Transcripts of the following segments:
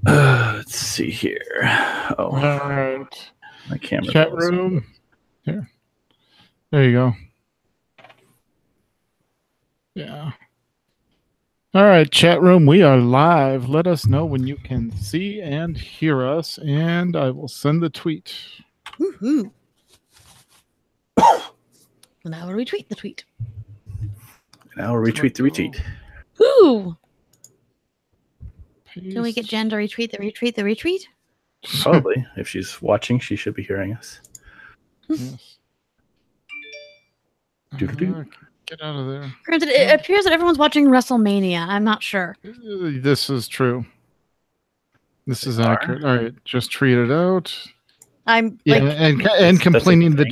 Let's see here. Oh, all right. My camera. Chat room. Here. There you go. Yeah. All right, chat room. We are live. Let us know when you can see and hear us, and I will send the tweet. Woohoo! Now we'll retweet the tweet. Now we'll retweet the retweet. Woo! Paste. Can we get Jen to retweet the retweet the retweet? Probably. If she's watching, she should be hearing us. Yes. Doo-doo-doo. Get out of there. Granted, it appears that everyone's watching WrestleMania. I'm not sure. This is true. This is accurate. All right, just tweet it out. I'm Yeah, like, and complaining that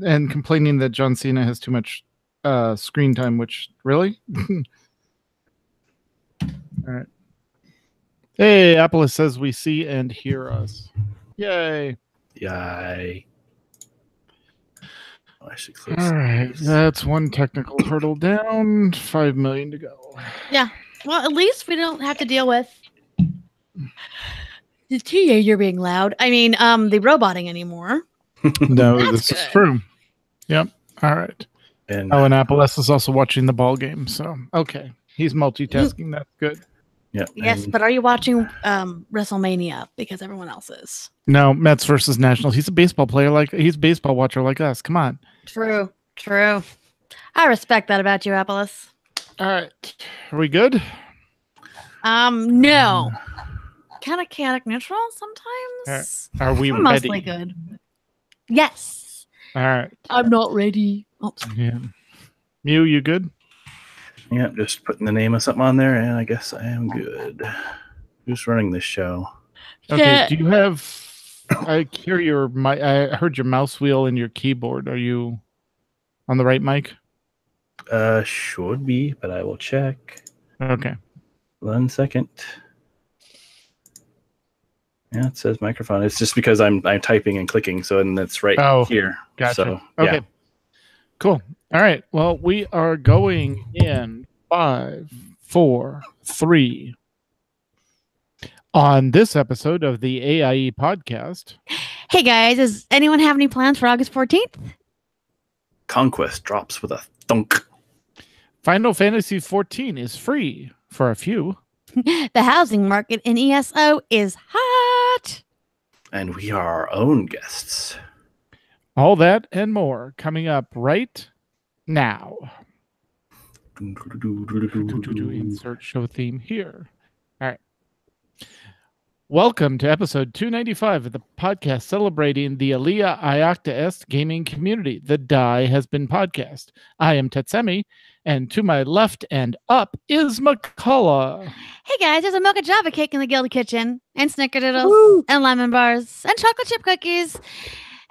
thing. complaining that John Cena has too much screen time. Which really? All right. Hey, Apple says we see and hear us. Yay! Yay. Oh, I should close. All right, that's one technical hurdle down. 5 million to go. yeah. Well, at least we don't have to deal with the teenager being loud. I mean, the roboting anymore. No, That's this is good. true. Yep. All right. And And Apple is also watching the ball game. So okay, he's multitasking. That's good. yeah. Yes, and but are you watching WrestleMania? Because everyone else is. No, Mets versus Nationals. He's a baseball player. He's a baseball watcher like us. Come on. True. I respect that about you, Apollos. All right. Are we good? No. Kind of chaotic neutral sometimes. Are we I'm ready? mostly good. Yes. All right. I'm not ready. Oh, Yeah. Mew, you good? yeah, just putting the name of something on there, and I guess I am good. Who's running this show? Okay. Yeah. Do you have? I hear I heard your mouse wheel and your keyboard. Are you on the right mic? Should be, but I will check. Okay. 1 second. Yeah, it says microphone. It's just because I'm typing and clicking, and that's right here. Gotcha. So, Okay. yeah. Cool. All right. Well, we are going in 5, 4, 3. On this episode of the AIE Podcast, hey guys, does anyone have any plans for August 14th? Conquest drops with a thunk. Final Fantasy XIV is free for a few. The housing market in ESO is hot. And we are our own guests. All that and more coming up right now. Insert show theme here. All right. Welcome to episode 295 of the podcast celebrating the Alia Iacta Est gaming community. The Die Has Been podcast. I am Tetsemi, and to my left and up is McCullough. Hey guys, there's a mocha java cake in the Guild Kitchen, and snickerdoodles, and lemon bars, and chocolate chip cookies,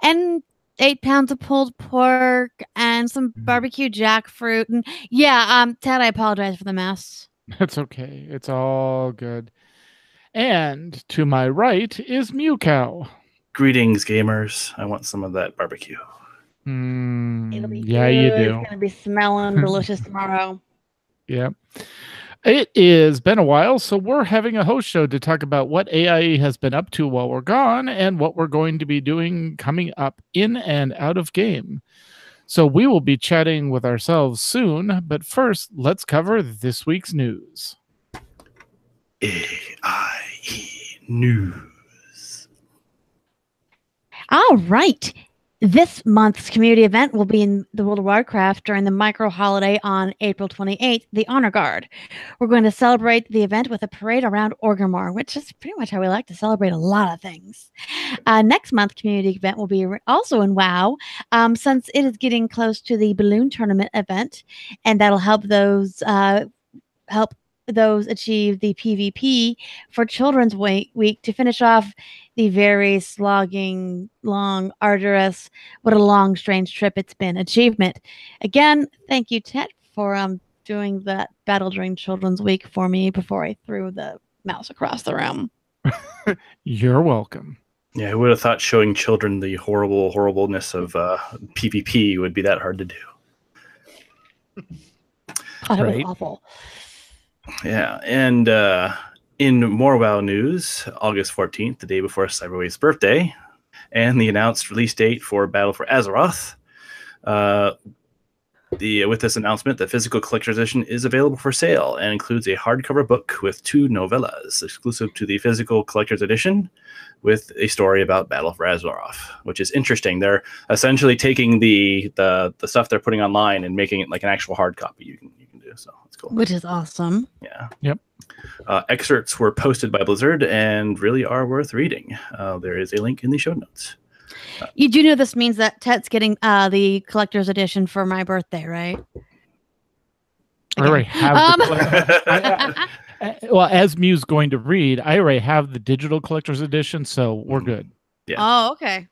and 8 pounds of pulled pork, and some barbecue jackfruit. And yeah, Ted, I apologize for the mess. That's okay. It's all good. And to my right is Mew Cow. Greetings, gamers. I want some of that barbecue. It'll be Yeah, good. you do. It's gonna be smelling delicious tomorrow. Yeah. It has been a while, so we're having a host show to talk about what AIE has been up to while we're gone and what we're going to be doing coming up in and out of game. So we will be chatting with ourselves soon, but first, let's cover this week's news. AIE News. All right. This month's community event will be in the World of Warcraft during the micro holiday on April 28th, the Honor Guard. We're going to celebrate the event with a parade around Orgrimmar, which is pretty much how we like to celebrate a lot of things. Next month's community event will be also in WoW, since it is getting close to the balloon tournament event, and that'll help those achieve the PvP for Children's Week to finish off the very slogging, long, arduous, what a long, strange trip it's been achievement. Again, thank you, Ted, for doing that battle during Children's Week for me before I threw the mouse across the room. You're welcome. Yeah, who would have thought showing children the horribleness of PvP would be that hard to do? Oh, that Right. was awful. Yeah, and In more WoW news, August 14th, the day before Cyberwave's birthday, and the announced release date for Battle for Azeroth. With this announcement, the physical collector's edition is available for sale and includes a hardcover book with 2 novellas exclusive to the physical collector's edition with a story about Battle for Azeroth, which is interesting. They're essentially taking the stuff they're putting online and making it like an actual hard copy you can do. So it's cool. Which is awesome. Yeah. Yep. Excerpts were posted by Blizzard and really are worth reading. There is a link in the show notes. You do know this means that Tet's getting the collector's edition for my birthday, right? I already have well, as Mew's going to read, I already have the digital collector's edition, so we're good. Yeah. Oh, okay.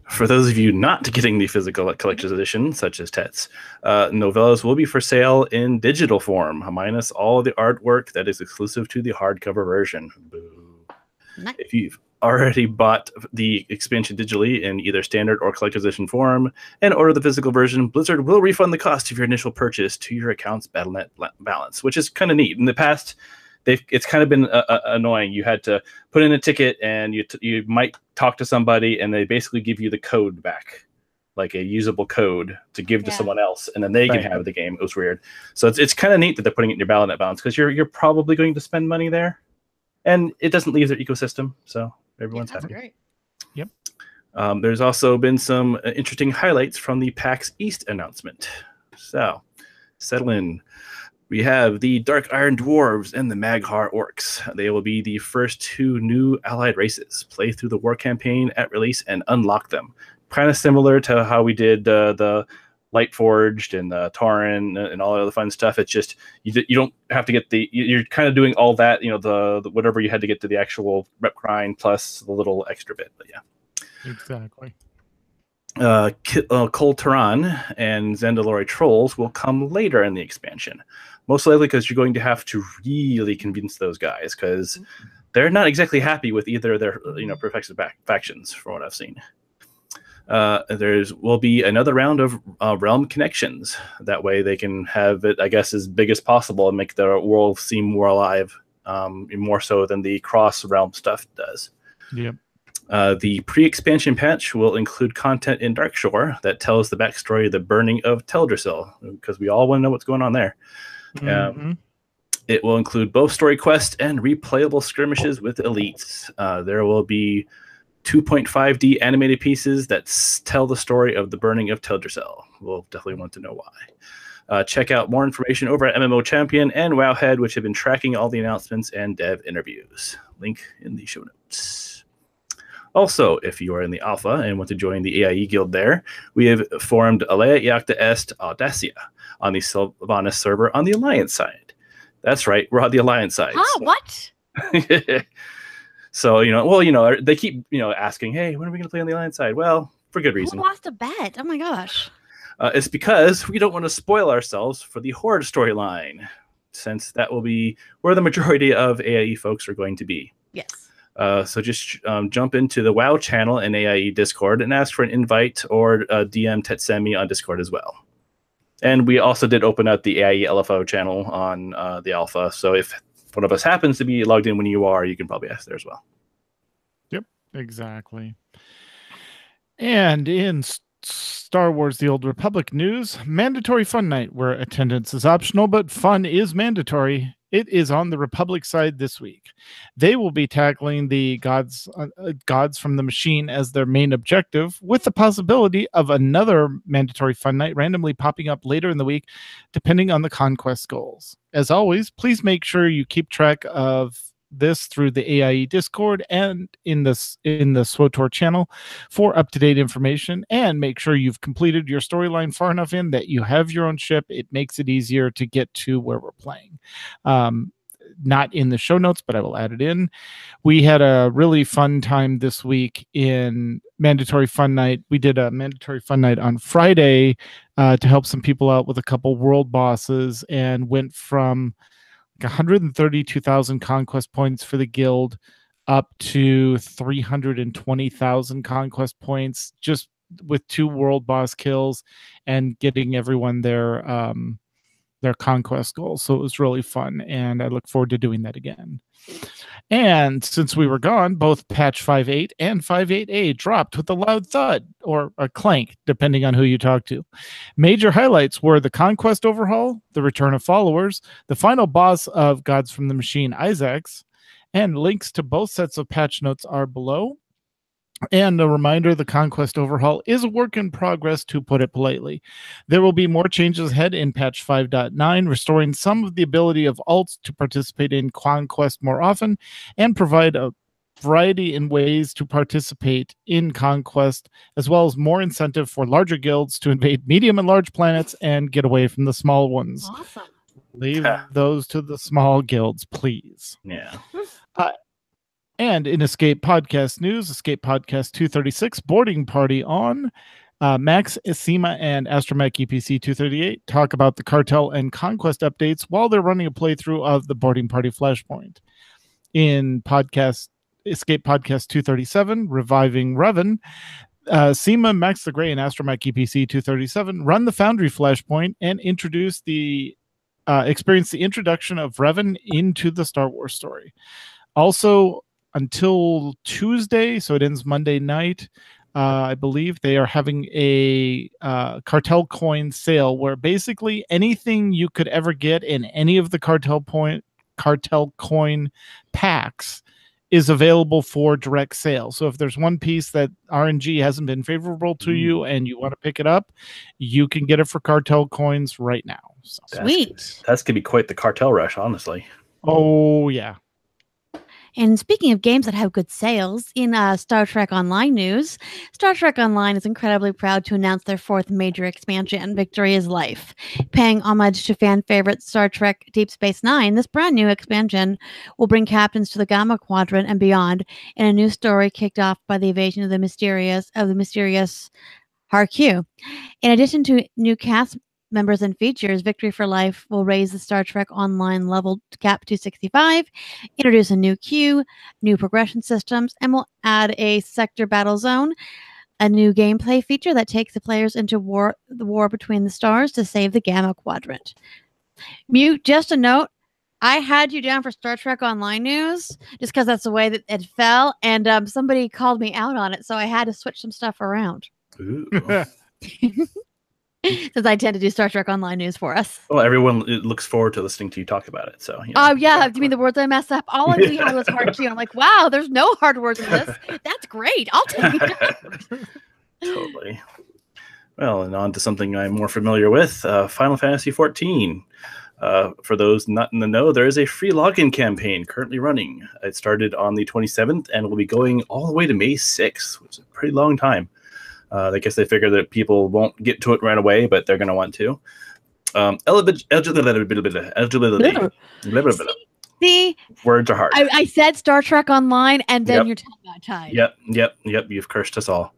For those of you not getting the physical collector's edition, such as Tet's, novellas will be for sale in digital form, minus all the artwork that is exclusive to the hardcover version. Boo. Nice. If you've already bought the expansion digitally in either standard or collector's edition form and order the physical version, Blizzard will refund the cost of your initial purchase to your account's Battle.net balance, which is kind of neat. In the past, it's kind of been annoying. You had to put in a ticket and you might talk to somebody and they basically give you the code back, like a usable code to give to someone else, and then they can have the game. It was weird. So it's kind of neat that they're putting it in your Battle.net balance because you're probably going to spend money there, and it doesn't leave their ecosystem. So everyone's happy. Great. Yep. There's also been some interesting highlights from the PAX East announcement. So settle in. We have the Dark Iron Dwarves and the Maghar Orcs. They will be the first 2 new allied races. Play through the war campaign at release and unlock them. Kind of similar to how we did the Lightforged and the Tauren and all the other fun stuff. It's just you don't have to get you're kind of doing all that, the whatever you had to get to the actual rep grind plus the little extra bit. But yeah, exactly. Kul Tiran and Zandalori Trolls will come later in the expansion, most likely because you're going to have to really convince those guys because they're not exactly happy with either of their perfected factions, from what I've seen. Will be another round of realm connections. That way they can have it, I guess, as big as possible and make the world seem more alive, more so than the cross-realm stuff does. Yep. The pre-expansion patch will include content in Darkshore that tells the backstory of the burning of Teldrassil, because we all want to know what's going on there. Mm-hmm. It will include both story quests and replayable skirmishes with elites. There will be 2.5D animated pieces that tell the story of the burning of Teldrassil. We'll definitely want to know why. Check out more information over at MMO Champion and Wowhead, which have been tracking all the announcements and dev interviews. Link in the show notes. Also, if you are in the alpha and want to join the AIE guild there, we have formed Alea Iacta Est Audacia on the Sylvanas server on the Alliance side. That's right, we're on the Alliance side. Oh, so. What? So, they keep, asking, hey, when are we going to play on the Alliance side? Well, for good reason. Who lost a bet? Oh my gosh. It's because we don't want to spoil ourselves for the Horde storyline, since that will be where the majority of AIE folks are going to be. Yes. So just jump into the WoW channel and AIE Discord and ask for an invite or DM Tetsemi on Discord as well. And we also did open up the AIE LFO channel on the alpha. So if one of us happens to be logged in when you are, you can probably ask there as well. Yep, exactly. And in Star Wars The Old Republic news, mandatory fun night where attendance is optional, but fun is mandatory. It is on the Republic side this week. They will be tackling the gods from the machine as their main objective, with the possibility of another mandatory fun night randomly popping up later in the week, depending on the conquest goals. As always, please make sure you keep track of this through the AIE Discord and in the SWTOR channel for up-to-date information, and make sure you've completed your storyline far enough in that you have your own ship. It makes it easier to get to where we're playing. Not in the show notes, but I will add it in. We had a really fun time this week in Mandatory Fun Night. We did a Mandatory Fun Night on Friday to help some people out with a couple world bosses, and went from 132,000 conquest points for the guild up to 320,000 conquest points just with 2 world boss kills and getting everyone their their conquest goals. So it was really fun, and I look forward to doing that again. And since we were gone, both patch 5.8 and 5.8a dropped with a loud thud or a clank, depending on who you talk to. Major highlights were the Conquest overhaul, the return of followers, the final boss of Gods from the Machine, Isaacs, and links to both sets of patch notes are below. And a reminder, the Conquest overhaul is a work in progress, to put it politely. There will be more changes ahead in patch 5.9, restoring some of the ability of alts to participate in Conquest more often and provide a variety in ways to participate in Conquest, as well as more incentive for larger guilds to invade medium and large planets and get away from the small ones. Awesome. Leave those to the small guilds, please. Yeah. And in Escape Podcast news, Escape Podcast 236, Boarding Party on. Max, Isima, and Astromech EPC 238 talk about the Cartel and Conquest updates while they're running a playthrough of the Boarding Party Flashpoint. In Escape Podcast 237, Reviving Revan, Sema, Max the Grey, and Astromech EPC 237 run the Foundry Flashpoint and experience the introduction of Revan into the Star Wars story. Also, until Tuesday, so it ends Monday night, I believe they are having a cartel coin sale where basically anything you could ever get in any of the cartel coin packs is available for direct sale. So if there's one piece that RNG hasn't been favorable to you and you want to pick it up, you can get it for cartel coins right now. So. Sweet. That's going to be quite the cartel rush, honestly. Oh, yeah. And speaking of games that have good sales, in Star Trek Online news, Star Trek Online is incredibly proud to announce their fourth major expansion, Victory is Life. Paying homage to fan favorite Star Trek Deep Space Nine, this brand new expansion will bring captains to the Gamma Quadrant and beyond in a new story kicked off by the invasion of the mysterious Harq. In addition to new cast members and features, Victory for Life will raise the Star Trek Online level cap to 65, introduce a new queue, new progression systems, and will add a sector battle zone, a new gameplay feature that takes the players into the war between the stars to save the Gamma Quadrant. Mute, just a note, I had you down for Star Trek Online news just because that's the way that it fell, and somebody called me out on it, so I had to switch some stuff around. Ooh. Since I tend to do Star Trek Online news for us. Well, everyone looks forward to listening to you talk about it. So. Oh, yeah. Do you mean the words I messed up? All I really had was hard Q. I'm like, wow, there's no hard words in this. That's great. I'll take it. Totally. Well, and on to something I'm more familiar with, Final Fantasy XIV. For those not in the know, there is a free login campaign currently running. It started on the 27th and will be going all the way to May 6th, which is a pretty long time. I guess they figure that people won't get to it right away, but they're going to want to. See, words are hard. I said Star Trek Online, and then your tongue got tied. Yep. You've cursed us all,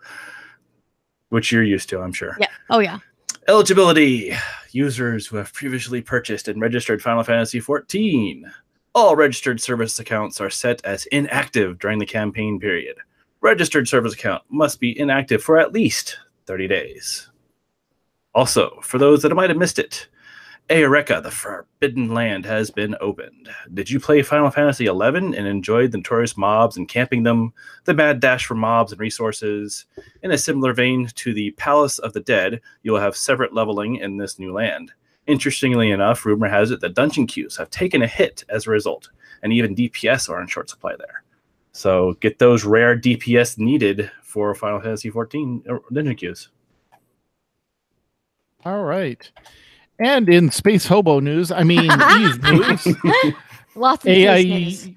which you're used to, I'm sure. Yeah. Oh, yeah. Eligibility. Users who have previously purchased and registered Final Fantasy XIV. All registered service accounts are set as inactive during the campaign period. Registered service account must be inactive for at least 30 days. Also, for those that might have missed it, Eureka, the Forbidden Land, has been opened. Did you play Final Fantasy XI and enjoyed the notorious mobs and camping them, the mad dash for mobs and resources? In a similar vein to the Palace of the Dead, you will have separate leveling in this new land. Interestingly enough, rumor has it that dungeon queues have taken a hit as a result, and even DPS are in short supply there. So get those rare DPS needed for Final Fantasy XIV dungeon queues. All right. And in Space Hobo news, I mean, Eve news. Lots of news.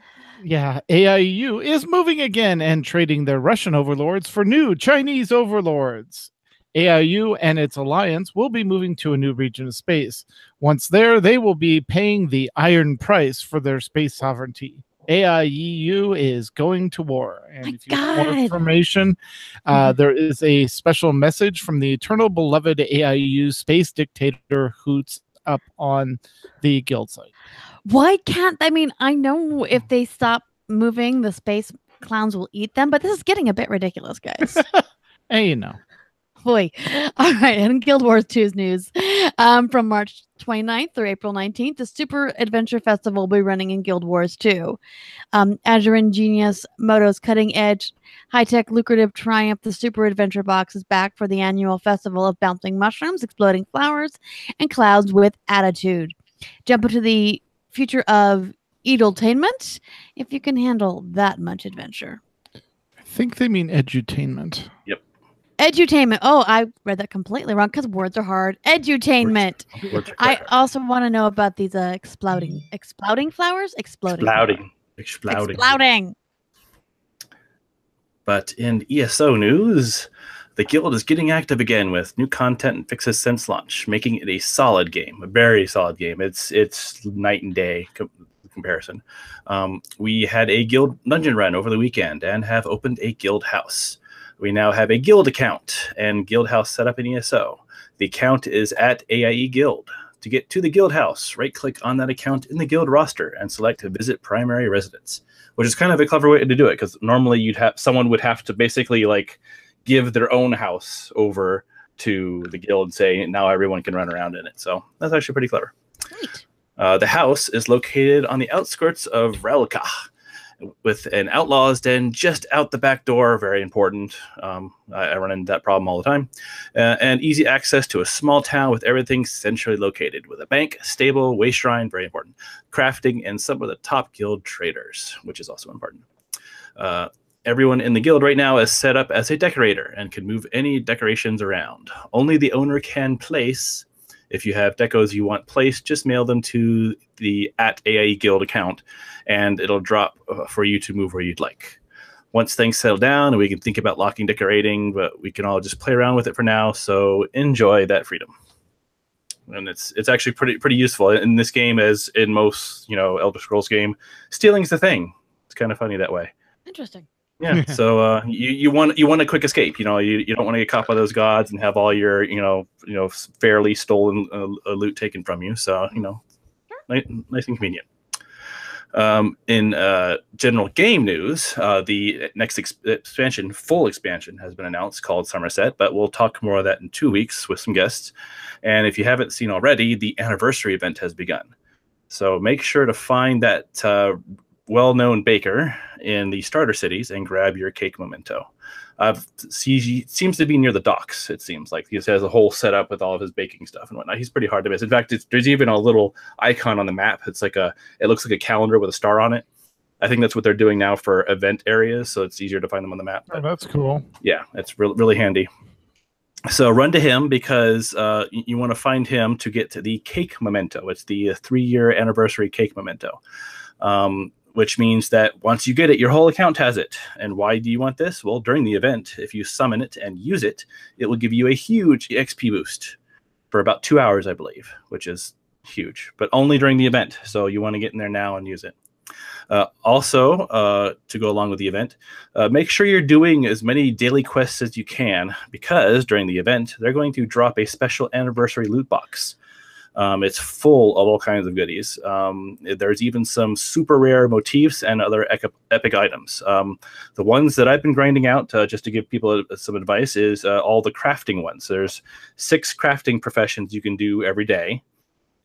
Yeah, AIU is moving again and trading their Russian overlords for new Chinese overlords. AIU and its alliance will be moving to a new region of space. Once there, they will be paying the iron price for their space sovereignty. AIEU is going to war. And if you want more information, there is a special message from the eternal beloved AIEU space dictator Hoots up on the guild site. Why can't, I mean, I know if they stop moving, the space clowns will eat them, but this is getting a bit ridiculous, guys. Hey, you know. boy. All right. And Guild Wars 2's news. From March 29th through April 19th, the Super Adventure Festival will be running in Guild Wars 2. Azure Ingenious Moto's cutting edge, high-tech, lucrative Triumph, the Super Adventure Box is back for the annual festival of bouncing mushrooms, exploding flowers, and clouds with attitude. Jump into the future of edutainment if you can handle that much adventure. I think they mean edutainment. Yep. Edutainment. Oh, I read that completely wrong because words are hard. Edutainment. I also want to know about these exploding flowers. Exploding. But in ESO news, the guild is getting active again with new content and fixes since launch, making it a solid game, a very solid game. It's night and day comparison. We had a guild dungeon run over the weekend and have opened a guild house. We now have a guild account and guild house set up in ESO. The account is at AIE Guild. To get to the guild house, right-click on that account in the guild roster and select Visit Primary Residence, which is kind of a clever way to do it because normally someone would have to basically like give their own house over to the guild and say now everyone can run around in it. So that's actually pretty clever. Sweet. The house is located on the outskirts of Relka, with an outlaw's den just out the back door. Very important. I run into that problem all the time. And easy access to a small town with everything centrally located, with a bank, stable, way shrine, very important, crafting, and some of the top guild traders, which is also important. Everyone in the guild right now is set up as a decorator and can move any decorations around. Only the owner can place. If you have decos you want placed, just mail them to the @AIE Guild account, and it'll drop for you to move where you'd like. Once things settle down and we can think about locking decorating, but we can all just play around with it for now. So enjoy that freedom. And it's actually pretty useful in this game, as in most Elder Scrolls game. Stealing's the thing. It's kind of funny that way. Interesting. Yeah, so you want a quick escape. You don't want to get caught by those gods and have all your fairly stolen loot taken from you. So nice and convenient. In general game news, the next full expansion has been announced, called Somerset, but we'll talk more of that in 2 weeks with some guests. And if you haven't seen already, the anniversary event has begun. So make sure to find that well-known baker in the starter cities and grab your cake memento. Seems to be near the docks, it seems like. He has a whole setup with all of his baking stuff and whatnot. He's pretty hard to miss. In fact, there's even a little icon on the map. It looks like a calendar with a star on it. I think that's what they're doing now for event areas, so it's easier to find them on the map. Oh, that's cool. Yeah, it's really handy. So run to him because you want to find him to get to the cake memento. It's the 3-year anniversary cake memento. Which means that once you get it, your whole account has it. And why do you want this? Well, during the event, if you summon it and use it, it will give you a huge XP boost for about 2 hours, I believe, which is huge, but only during the event. So you want to get in there now and use it. Also, to go along with the event, make sure you're doing as many daily quests as you can, because during the event, they're going to drop a special anniversary loot box. It's full of all kinds of goodies. There's even some super rare motifs and other epic items. The ones that I've been grinding out, just to give people some advice, is all the crafting ones. There's 6 crafting professions you can do every day,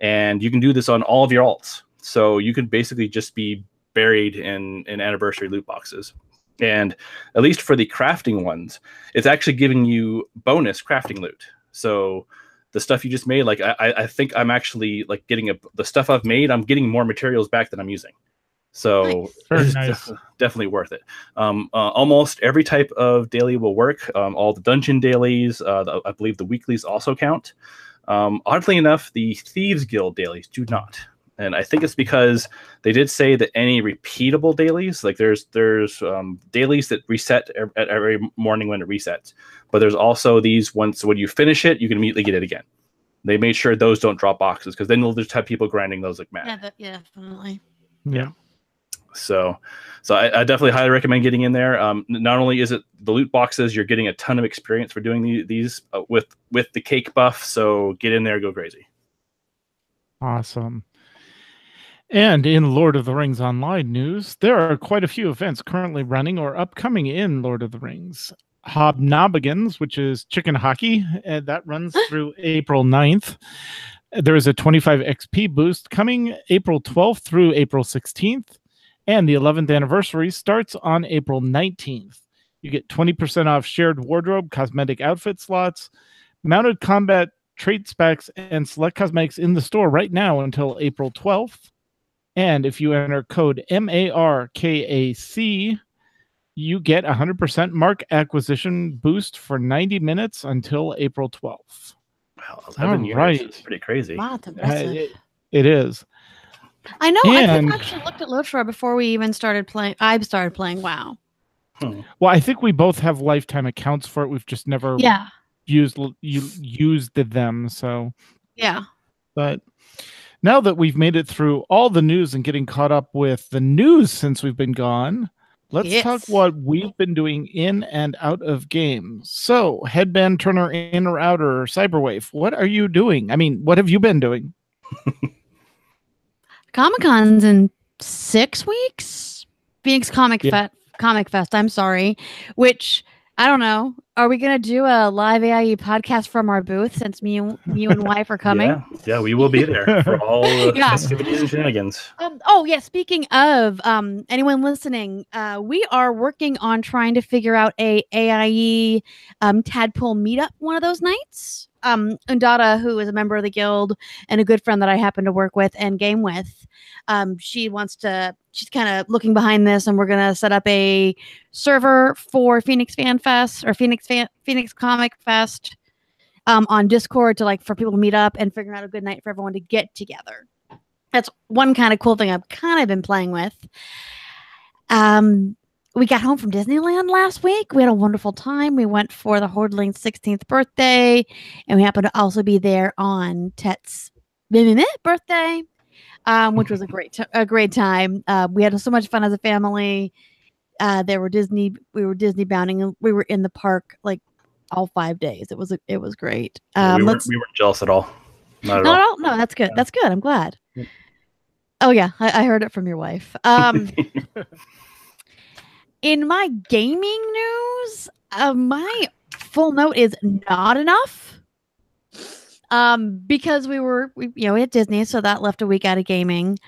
and you can do this on all of your alts. So you can basically just be buried in anniversary loot boxes. And at least for the crafting ones, it's actually giving you bonus crafting loot. So the stuff you just made, like I think I'm actually like getting the stuff I've made, I'm getting more materials back than I'm using. So nice. Nice. Definitely worth it. Almost every type of daily will work. All the dungeon dailies, I believe the weeklies also count. Oddly enough, the Thieves Guild dailies do not. And I think it's because they did say that any repeatable dailies, like there's dailies that reset at every morning when it resets, but there's also these ones, so when you finish it, you can immediately get it again. They made sure those don't drop boxes, because then you'll just have people grinding those like mad. Yeah, definitely. Yeah. So I definitely highly recommend getting in there. Not only is it the loot boxes, you're getting a ton of experience for doing these with the cake buff. So get in there, go crazy. Awesome. And in Lord of the Rings Online news, there are quite a few events currently running or upcoming in Lord of the Rings. Hobnobbigans, which is chicken hockey, and that runs through April 9th. There is a 25 XP boost coming April 12th through April 16th, and the 11th anniversary starts on April 19th. You get 20% off shared wardrobe, cosmetic outfit slots, mounted combat trait specs, and select cosmetics in the store right now until April 12th. And if you enter code MARKAC, you get 100% mark acquisition boost for 90 minutes until April 12th. Wow, 11 years. Right. It's pretty crazy. Wow, that's impressive. It is. I know. And I actually looked at Lotra before we even started playing. I started playing WoW. Well, I think we both have lifetime accounts for it. We've just never used them. So yeah. But now that we've made it through all the news and getting caught up with the news since we've been gone, let's talk what we've been doing in and out of games. So, Headband Turner, in or out, or Cyberwave, what are you doing? I mean, what have you been doing? Comic-Con's in 6 weeks. Phoenix Comic Fest, I'm sorry. Which, I don't know. Are we going to do a live AIE podcast from our booth since you and wife are coming? Yeah, we will be there for all the festivities and shenanigans. Speaking of anyone listening, we are working on trying to figure out a AIE Tadpole meetup one of those nights. Undata, who is a member of the guild and a good friend that I happen to work with and game with, she's kind of looking behind this, and we're going to set up a server for Phoenix Fan Fest or Phoenix Comic Fest on Discord for people to meet up and figure out a good night for everyone to get together. That's one kind of cool thing I've kind of been playing with. We got home from Disneyland last week. We had a wonderful time. We went for the Hordling's 16th birthday, and we happened to also be there on Tet's birthday, which was a great time. We had so much fun as a family. We were Disney bounding, and we were in the park all 5 days. It was great. We weren't jealous at all. Not at all. No, that's good. That's good. I'm glad. Oh yeah, I heard it from your wife. In my gaming news, my full note is not enough. Because we had Disney, so that left a week out of gaming.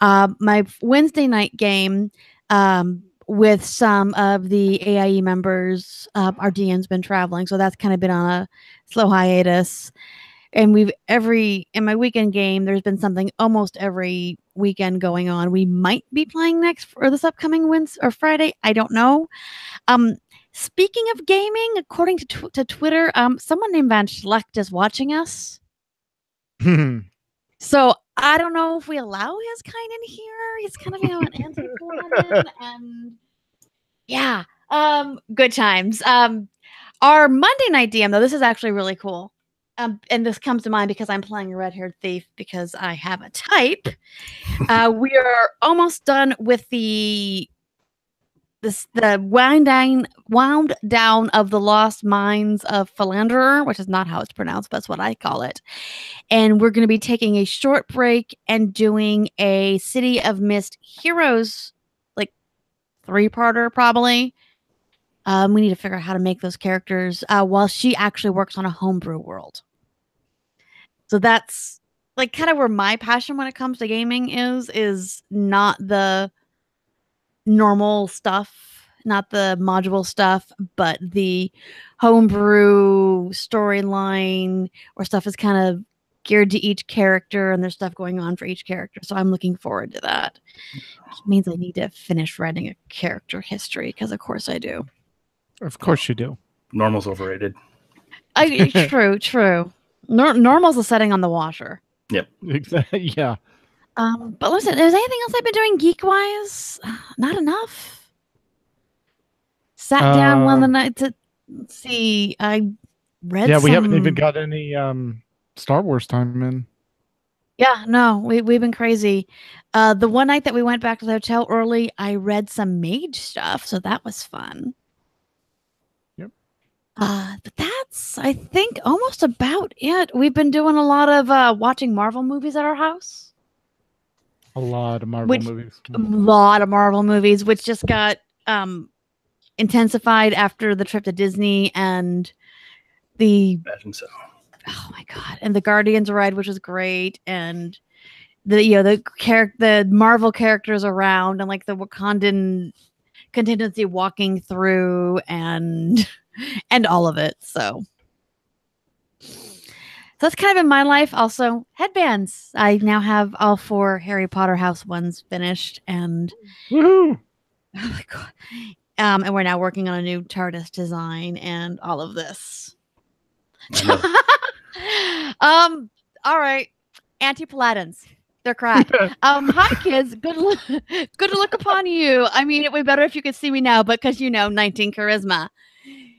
My Wednesday night game, with some of the AIE members, our DM's been traveling, so that's kind of been on a slow hiatus. And in my weekend game, there's been something almost every weekend going on. We might be playing next or this upcoming Wednesday or Friday. I don't know. Speaking of gaming, according to Twitter, someone named Van Schlecht is watching us. So I don't know if we allow his kind in here. He's kind of an anti-Conan, and yeah, good times. Our Monday night DM though, this is actually really cool. And this comes to mind because I'm playing a red-haired thief because I have a type. We are almost done with the wound down of the Lost Mines of Philanderer, which is not how it's pronounced, but that's what I call it. And we're going to be taking a short break and doing a City of Mist Heroes, 3-parter probably. We need to figure out how to make those characters while she actually works on a homebrew world. So that's kind of where my passion when it comes to gaming is not the normal stuff, not the module stuff, but the homebrew storyline where stuff is kind of geared to each character and there's stuff going on for each character. So I'm looking forward to that. Which means I need to finish writing a character history because of course I do. Of course you do. Normal's overrated. True. Normal's the setting on the washer. Yep. Exactly. Yeah. But listen, there's anything else I've been doing geek-wise? Not enough. Sat down one the night to see. I read. Yeah, we haven't even got any Star Wars time in. Yeah, no, we've been crazy. The one night that we went back to the hotel early, I read some mage stuff, so that was fun. But that's, I think, almost about it. We've been doing a lot of watching Marvel movies at our house. A lot of Marvel movies. A lot of Marvel movies, which just got intensified after the trip to Disney and the Imagine so. oh my god, and the Guardians ride, which was great, and the Marvel characters around, and like the Wakandan contingency walking through, and all of it. So that's kind of in my life. Also, headbands. I now have all 4 Harry Potter house ones finished, and Woohoo! oh my god. And we're now working on a new TARDIS design and all of this. All right. Anti-Paladins. They're crap. Hi kids. Good to look upon you. I mean, it would be better if you could see me now, but because 19 charisma.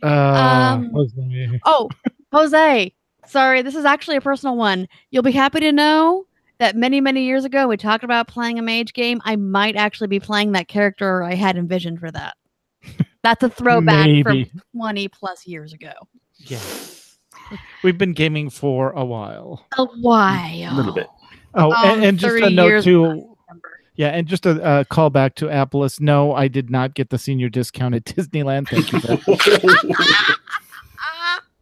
Oh, Jose. Sorry, this is actually a personal one. You'll be happy to know that many, many years ago, we talked about playing a mage game. I might actually be playing that character I had envisioned for that. That's a throwback from 20 plus years ago. Yeah. We've been gaming for a while. A while. A little bit. Oh, and just a note too. Yeah, and just a call back to Apollos. No, I did not get the senior discount at Disneyland. Thank you.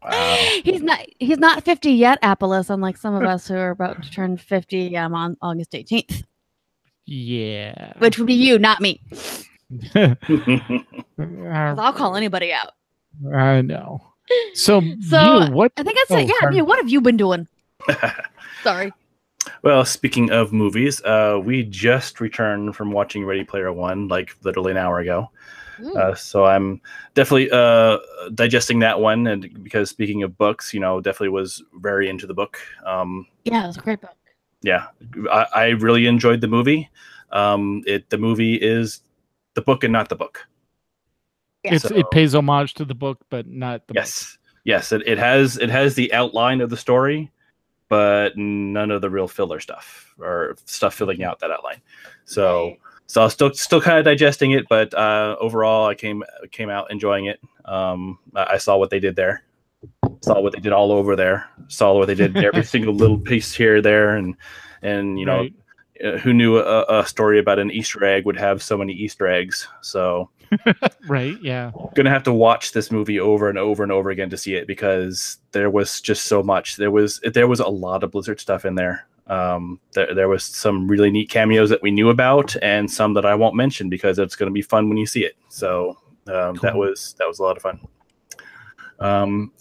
Wow. He's not 50 yet, Apollos, unlike some of us who are about to turn 50 on August 18th. Yeah. Which would be you, not me. I'll call anybody out. I know. So you, what? I think that's it. Yeah, me. What have you been doing? Sorry. Well, speaking of movies, we just returned from watching Ready Player One, like literally an hour ago. So I'm definitely digesting that one, and because speaking of books, definitely was very into the book. Yeah, it was a great book. Yeah, I really enjoyed the movie. The movie is the book and not the book. Yeah. It pays homage to the book, but not the book. Yes. It has the outline of the story, but none of the real filler stuff or stuff filling out that outline. So I'm still kind of digesting it, but overall I came out enjoying it. I saw what they did there, saw what they did all over there, saw what they did every single little piece here, there, and Right. Who knew a story about an Easter egg would have so many Easter eggs? So Right, yeah. Gonna have to watch this movie over and over and over again to see it, because there was just so much. There was a lot of Blizzard stuff in there. There was some really neat cameos that we knew about, and some that I won't mention because it's going to be fun when you see it. So Cool. that was a lot of fun.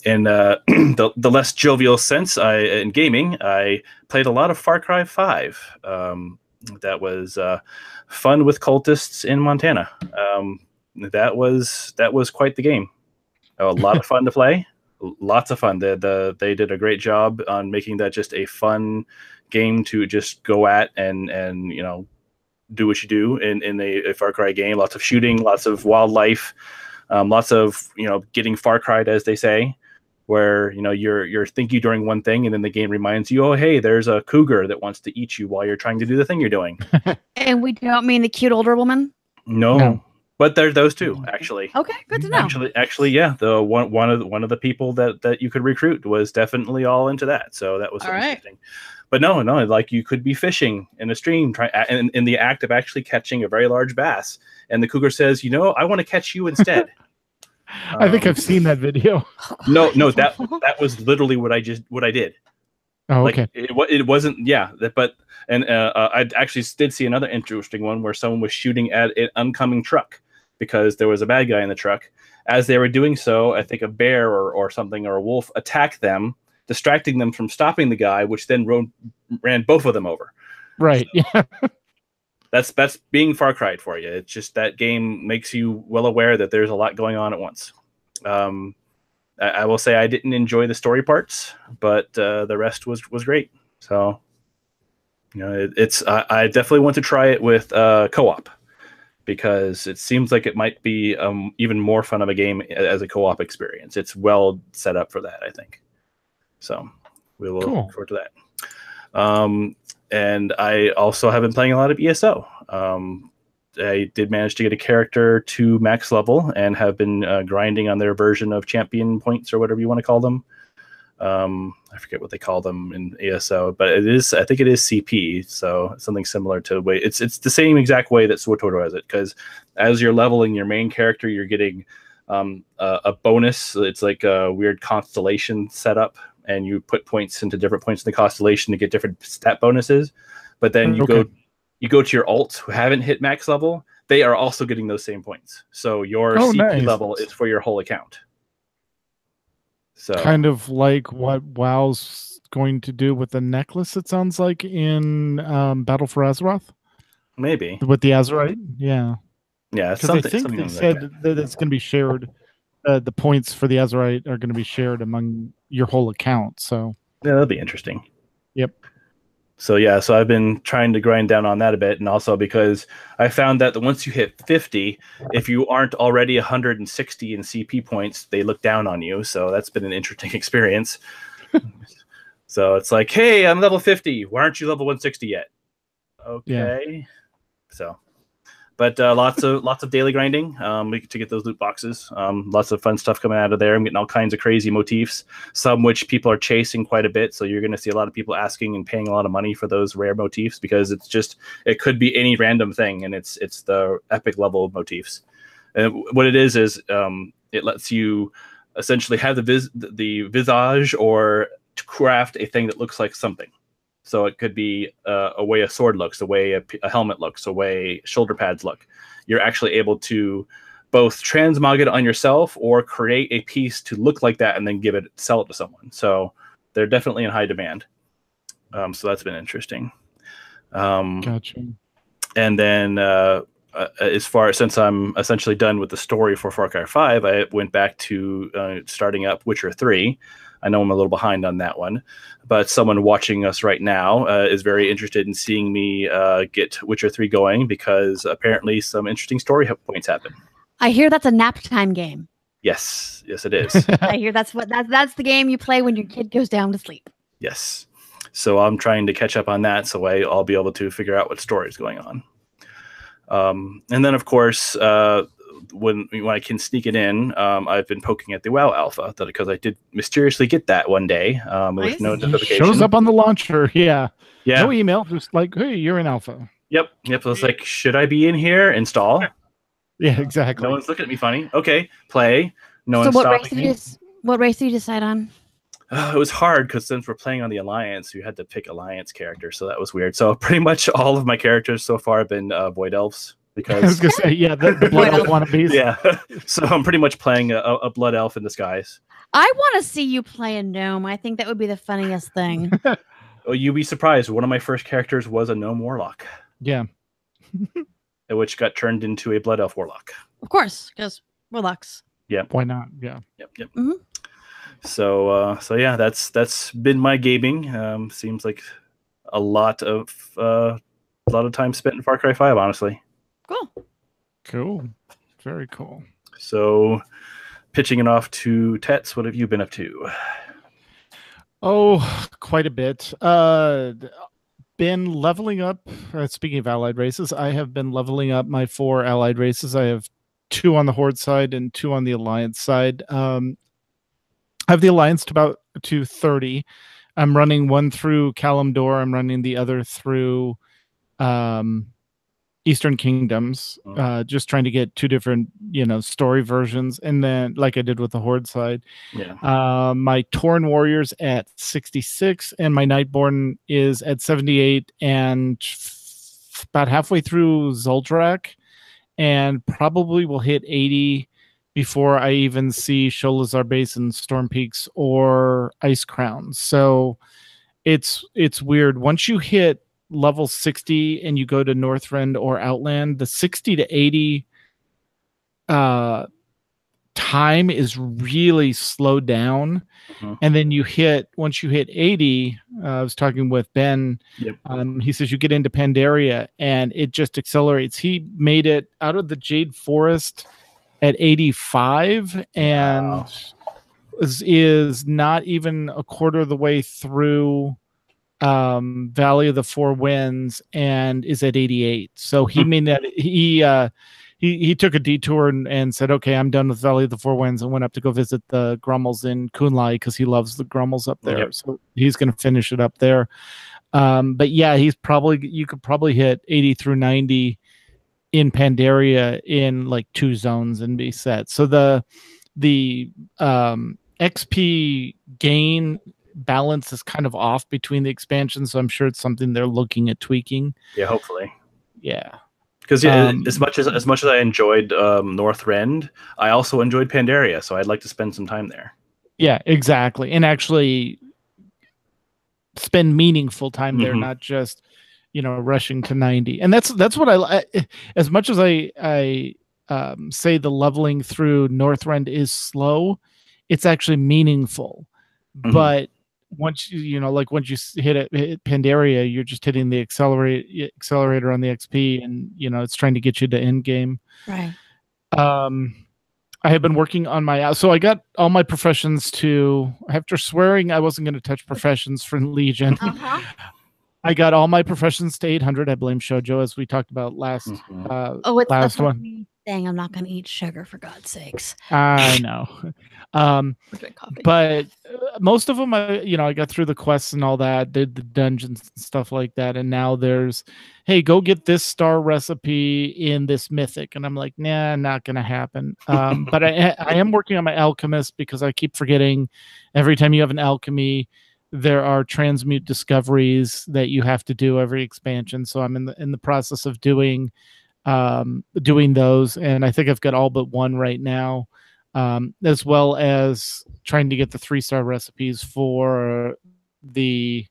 In the less jovial sense, in gaming, I played a lot of Far Cry 5. That was fun with cultists in Montana. That was quite the game. A lot of fun to play. Lots of fun. They did a great job on making that just a fun game to just go at and do what you do in a Far Cry game. Lots of shooting, lots of wildlife, lots of getting Far Cried, as they say, where you're thinking doing one thing and then the game reminds you, oh hey, there's a cougar that wants to eat you while you're trying to do the thing you're doing. And we don't mean the cute older woman. No. But there's those two, actually. Okay, good to know. Actually, yeah. The one of the people that you could recruit was definitely all into that. So that was interesting. But no, like you could be fishing in a stream, in the act of actually catching a very large bass, and the cougar says, I want to catch you instead. I think I've seen that video. No, that was literally what I did. Oh, okay. It wasn't, yeah. I actually did see another interesting one where someone was shooting at an oncoming truck because there was a bad guy in the truck. As they were doing so, I think a bear or something, or a wolf, attacked them, distracting them from stopping the guy, which then ran both of them over. Right. So, yeah. That's being Far Cry for you. It's just that game makes you well aware that there's a lot going on at once. I will say I didn't enjoy the story parts, but the rest was great. So, I definitely want to try it with co-op, because it seems like it might be even more fun of a game as a co-op experience. It's well set up for that, I think. So we will look forward to that. And I also have been playing a lot of ESO. I did manage to get a character to max level and have been grinding on their version of champion points, or whatever you want to call them. I forget what they call them in ESO, but I think it is CP, so something similar to the way it's the same exact way that SWTOR has it, because as you're leveling your main character, you're getting a bonus. It's like a weird constellation setup, and you put points into different points in the constellation to get different stat bonuses. But then you go to your alts who haven't hit max level. They are also getting those same points. So your CP level is for your whole account. So kind of like what WoW's going to do with the necklace, it sounds like, in Battle for Azeroth. Maybe. With the Azerite. Yeah. Yeah. Because I think they said that it's going to be shared. The points for the Azerite are going to be shared among your whole account. So yeah, that'll be interesting. Yep. So yeah, so I've been trying to grind down on that a bit, and also because I found that once you hit 50, if you aren't already 160 in CP points, they look down on you. So that's been an interesting experience. So it's like, hey, I'm level 50. Why aren't you level 160 yet? Okay. Yeah. So, but lots of daily grinding to get those loot boxes. Lots of fun stuff coming out of there. I'm getting all kinds of crazy motifs, some which people are chasing quite a bit. So you're going to see a lot of people asking and paying a lot of money for those rare motifs, because it could be any random thing, and it's the epic level motifs. And what it is it lets you essentially have the visage or to craft a thing that looks like something. So it could be a way a sword looks, a way a helmet looks, a way shoulder pads look. You're actually able to both transmog it on yourself or create a piece to look like that and then sell it to someone. So they're definitely in high demand. So that's been interesting. Gotcha. And then since I'm essentially done with the story for Far Cry 5, I went back to starting up Witcher 3. I know I'm a little behind on that one, but someone watching us right now is very interested in seeing me get Witcher 3 going, because apparently some interesting story points happen. I hear that's a nap time game. Yes, it is. I hear that's the game you play when your kid goes down to sleep. Yes. So I'm trying to catch up on that, so I'll be able to figure out what story is going on. And then, of course, when I can sneak it in, I've been poking at the WoW alpha, because I did mysteriously get that one day with no notification. Shows up on the launcher. Yeah. Yeah. No email, just like, hey, you're in alpha. Yep. So it's like, should I be in here? Install. Yeah, exactly. No one's looking at me funny. Okay, play. No one's stopping me. What race did you decide on? It was hard because since we're playing on the Alliance, you had to pick Alliance characters, so that was weird. So pretty much all of my characters so far have been Void Elves. Because I was gonna say, yeah, the Blood Elf wannabes. Yeah, so I'm pretty much playing a Blood Elf in disguise. I want to see you play a gnome. I think that would be the funniest thing. Oh, you'd be surprised. One of my first characters was a gnome warlock. Yeah. Which got turned into a Blood Elf warlock. Of course, because warlocks. Yeah. Why not? Yeah. Yep. Mm-hmm. So yeah, that's been my gaming. Seems like a lot of time spent in Far Cry 5, honestly. Cool. Very cool. So, pitching it off to Tets, what have you been up to? Oh, quite a bit. Been leveling up. Speaking of allied races, I have been leveling up my 4 allied races. I have 2 on the Horde side and 2 on the Alliance side. I have the Alliance to 30. I'm running one through Kalimdor. I'm running the other through Eastern Kingdoms, just trying to get 2 different, story versions, and then like I did with the Horde side. Yeah. My Tauren warriors at 66, and my Nightborn is at 78, and about halfway through Zul'Drak, and probably will hit 80 before I even see Sholazar Basin, Storm Peaks, or Ice Crowns. So it's weird. Once you hit level 60 and you go to Northrend or Outland, the 60 to 80 time is really slowed down. And then once you hit 80, I was talking with Ben. Yep. He says you get into Pandaria and it just accelerates. He made it out of the Jade Forest at 85 and is not even a quarter of the way through Valley of the Four Winds and is at 88. So he made that he took a detour and said, okay, I'm done with Valley of the Four Winds, and went up to go visit the Grummels in Kunlai because he loves the Grummels up there. Yep. So he's going to finish it up there. But yeah, you could probably hit 80 through 90 in Pandaria in like 2 zones and be set. So the XP gain balance is kind of off between the expansions, so I'm sure it's something they're looking at tweaking. Yeah, hopefully. Yeah. Because as much as I enjoyed Northrend, I also enjoyed Pandaria, so I'd like to spend some time there. Yeah, exactly. And actually spend meaningful time there, not just, rushing to 90. And that's what I as much as I say the leveling through Northrend is slow, it's actually meaningful. But once once you hit Pandaria, you're just hitting the accelerator on the XP, and it's trying to get you to end game. Right. I have been working on so I got all my professions after swearing I wasn't going to touch professions for Legion. I got all my professions to 800. I blame Shoujo, as we talked about last last one. Saying I'm not going to eat sugar, for God's sakes. I know. But most of them, I got through the quests and all that, did the dungeons and stuff like that. And now there's, hey, go get this star recipe in this mythic. And I'm like, nah, not going to happen. But I am working on my alchemist, because I keep forgetting every time you have an alchemy, there are transmute discoveries that you have to do every expansion. So I'm in the process of doing those, and I think I've got all but one right now, as well as trying to get the 3-star recipes for the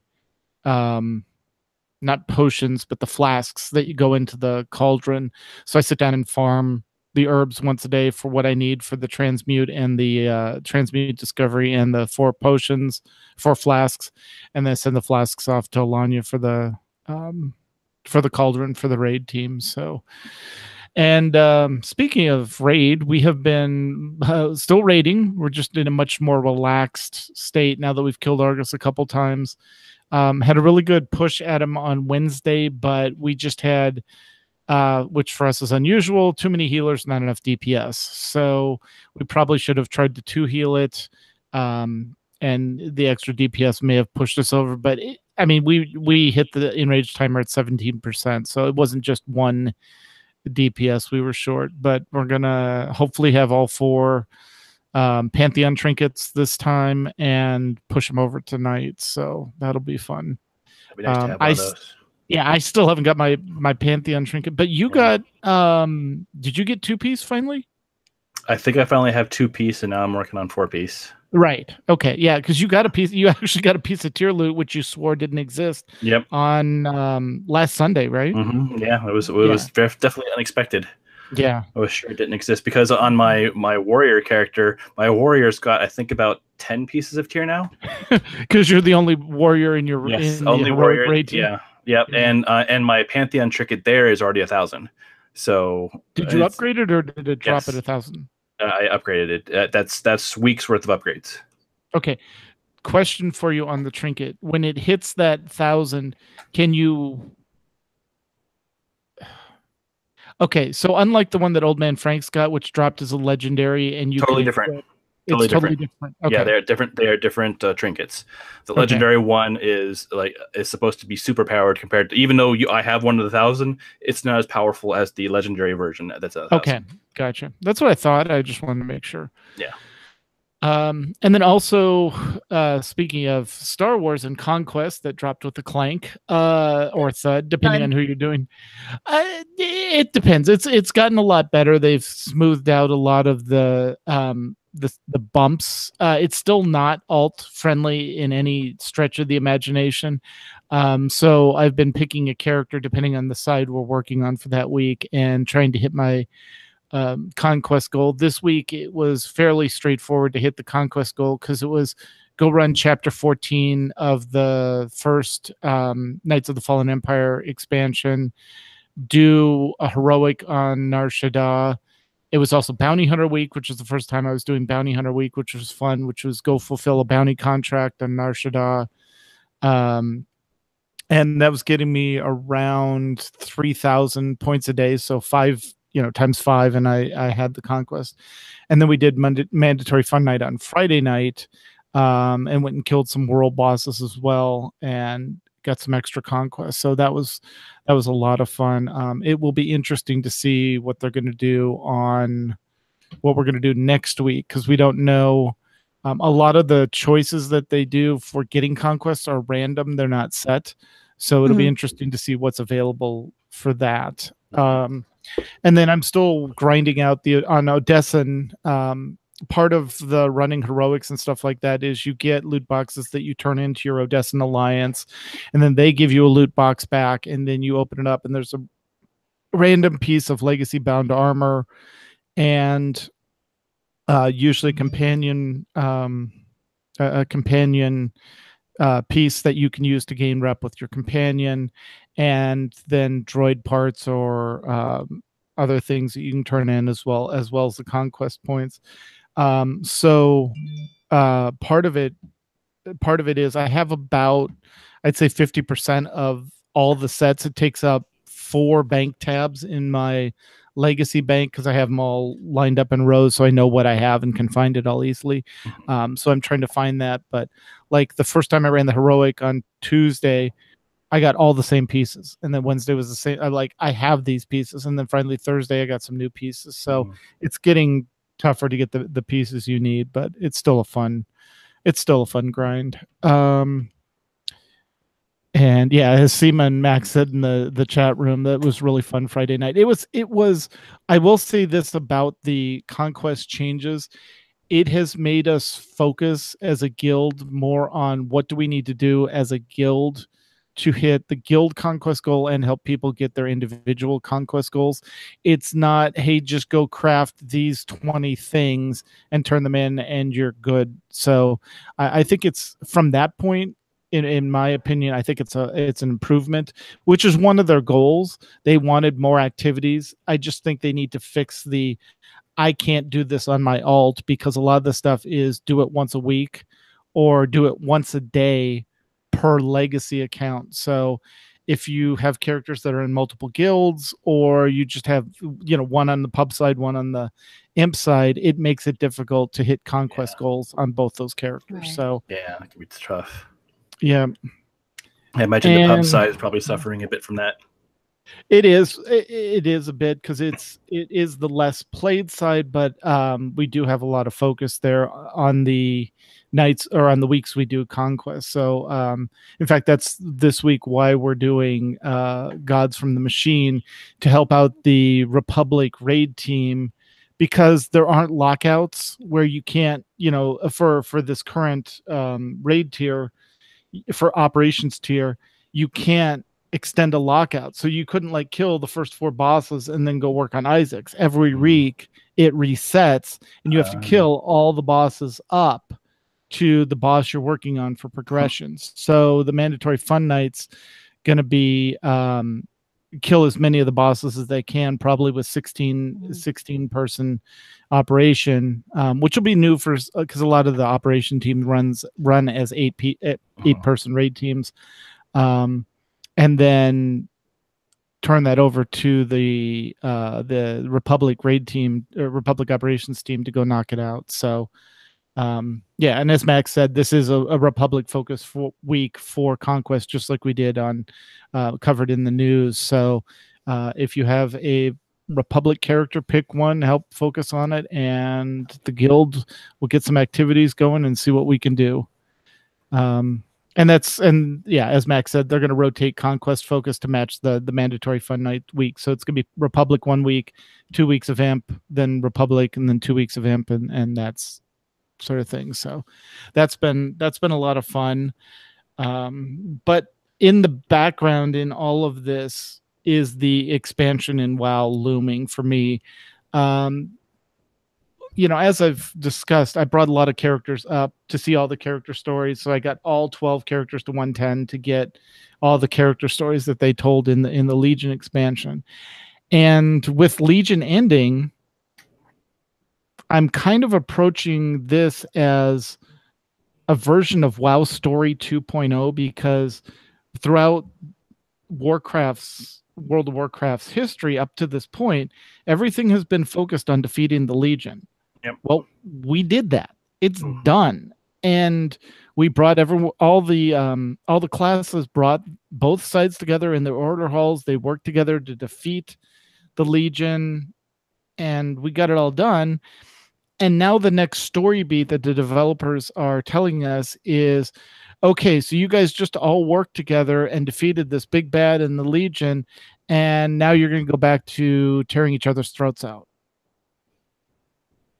not potions, but the flasks that you go into the cauldron. So I sit down and farm the herbs once a day for what I need for the transmute and the transmute discovery, and the 4 potions, 4 flasks, and then send the flasks off to Alanya for the cauldron for the raid team. So, and speaking of raid, we have been still raiding. We're just in a much more relaxed state now that we've killed Argus a couple times. Had a really good push at him on Wednesday, but we just had, which for us is unusual, too many healers, not enough DPS. So we probably should have tried to 2-heal it, and the extra DPS may have pushed us over, but we hit the enrage timer at 17%, so it wasn't just 1 DPS we were short. But we're gonna hopefully have all 4 Pantheon trinkets this time and push them over tonight, so that'll be fun. It'd be nice to have one of those. Yeah, I still haven't got my Pantheon trinket, but you got did you get 2-piece finally? I think I finally have 2-piece, and now I'm working on 4-piece. Right. Okay. Yeah, because you got a piece. You actually got a piece of tier loot, which you swore didn't exist. Yep. On last Sunday, right? Yeah, it was definitely unexpected. Yeah, I was sure it didn't exist, because on my warrior character, my warrior's got, I think, about 10 pieces of tier now. Because you're the only warrior in your only warrior raid team. Yeah. Yep. And my Pantheon trinket there is already 1,000. So did you upgrade it, or did it drop at 1,000? I upgraded it. That's weeks worth of upgrades. Okay. Question for you on the trinket: when it hits that 1,000, can you? Okay, so unlike the one that Old Man Frank's got, which dropped as a legendary, and you totally different. Totally different. Okay. Yeah, they're different. They are different trinkets. The legendary one is supposed to be super powered compared to, even though I have one of the 1,000, it's not as powerful as the legendary version. That's 1,000. Okay, gotcha. That's what I thought. I just wanted to make sure. Yeah. And then also, speaking of Star Wars and Conquest that dropped with the clank, or thud, depending on who you're doing. It depends. It's gotten a lot better. They've smoothed out a lot of the bumps. It's still not alt friendly in any stretch of the imagination. So I've been picking a character depending on the side we're working on for that week and trying to hit my conquest goal. This week it was fairly straightforward to hit the conquest goal, because it was go run chapter 14 of the first Knights of the Fallen Empire expansion, do a heroic on Nar Shaddaa. It was also Bounty Hunter Week, which was the first time I was doing Bounty Hunter Week, which was fun, which was go fulfill a bounty contract on Nar Shaddaa. And that was getting me around 3,000 points a day. So 5, times 5, and I had the conquest. And then we did mandatory fun night on Friday night, and went and killed some world bosses as well, and got some extra conquest. So that was a lot of fun. It will be interesting to see what they're going to do on what we're going to do next week, because we don't know. A lot of the choices that they do for getting conquests are random; they're not set. So it'll be interesting to see what's available for that. And then I'm still grinding out on Odessan. Part of the running heroics and stuff like that is you get loot boxes that you turn into your Odessan alliance, and then they give you a loot box back, and then you open it up, and there's a random piece of legacy bound armor, and usually a companion piece that you can use to gain rep with your companion, and then droid parts or other things that you can turn in as well as the conquest points. So part of it is I have about, I'd say 50% of all the sets. It takes up 4 bank tabs in my legacy bank because I have them all lined up in rows, so I know what I have and can find it all easily. So I'm trying to find that. But like the first time I ran the heroic on Tuesday, I got all the same pieces, and then Wednesday was the same. I have these pieces, and then finally Thursday I got some new pieces. So it's getting tougher to get the pieces you need, but it's still a fun grind. And yeah, as Seema and Max said in the chat room, that was really fun Friday night. It was, I will say this about the conquest changes. It has made us focus as a guild more on what do we need to do as a guild to hit the guild conquest goal and help people get their individual conquest goals. It's not, hey, just go craft these 20 things and turn them in and you're good. So I think it's from that point, in my opinion, I think it's an improvement, which is one of their goals. They wanted more activities. I just think they need to fix I can't do this on my alt, because a lot of the stuff is do it once a week or do it once a day per legacy account. So if you have characters that are in multiple guilds, or you just have, one on the pub side, one on the imp side, it makes it difficult to hit conquest goals on both those characters. Right. So yeah, it can be tough. Yeah. I imagine the pub side is probably suffering a bit from that. It is a bit, because it is the less played side, but we do have a lot of focus there on the nights or on the weeks we do conquest. So in fact, that's this week why we're doing Gods from the Machine, to help out the Republic raid team, because there aren't lockouts where you can't, for this current raid tier, for operations tier, you can't extend a lockout. So you couldn't kill the first 4 bosses and then go work on Isaac's. Every week it resets, and you have to kill all the bosses up to the boss you're working on for progressions. So the mandatory fun night's going to be kill as many of the bosses as they can, probably with 16 person operation, which will be new for, because a lot of the operation team run as 8 person raid teams, and then turn that over to the Republic raid team, Republic operations team, to go knock it out. So yeah, and as Max said, this is a Republic focus week for Conquest, just like we did on covered in the news. So if you have a Republic character, pick one, help focus on it, and the guild will get some activities going and see what we can do. And yeah, as Max said, they're going to rotate Conquest focus to match the mandatory fun night week. So it's going to be Republic 1 week, 2 weeks of Imp, then Republic, and then 2 weeks of Imp, and that's sort of thing. So that's been a lot of fun. But in the background in all of this is the expansion in WoW looming for me. As I've discussed, I brought a lot of characters up to see all the character stories. So I got all 12 characters to 110 to get all the character stories that they told in the Legion expansion. And with Legion ending, I'm kind of approaching this as a version of WoW Story 2.0, because throughout World of Warcraft's history up to this point, everything has been focused on defeating the Legion. Yep. Well, we did that. It's done. and we brought all the classes brought both sides together in their order halls. They worked together to defeat the Legion, and we got it all done. And now the next story beat that the developers are telling us is, okay, so you guys just all worked together and defeated this big bad in the Legion, and now you're going to go back to tearing each other's throats out.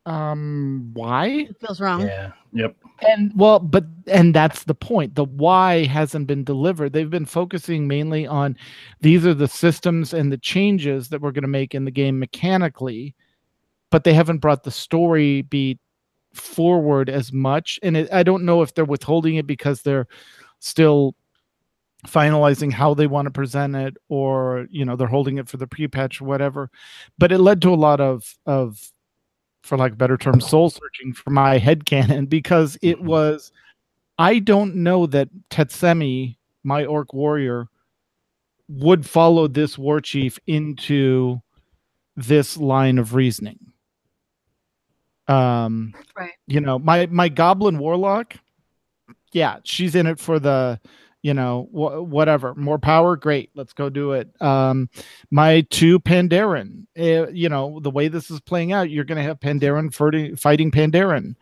Why? It feels wrong. Yeah. Yep. And that's the point. The why hasn't been delivered. They've been focusing mainly on these are the systems and the changes that we're going to make in the game mechanically, but they haven't brought the story beat forward as much. And I don't know if they're withholding it because they're still finalizing how they want to present it, or they're holding it for the pre-patch or whatever. But it led to a lot of for lack of a better term, soul searching for my headcanon, because it was, I don't know that Tetsemi, my orc warrior, would follow this war chief into this line of reasoning. Right. My goblin warlock, yeah, she's in it for the whatever, more power, great, let's go do it. My 2 Pandaren, the way this is playing out, you're going to have Pandaren fighting Pandaren.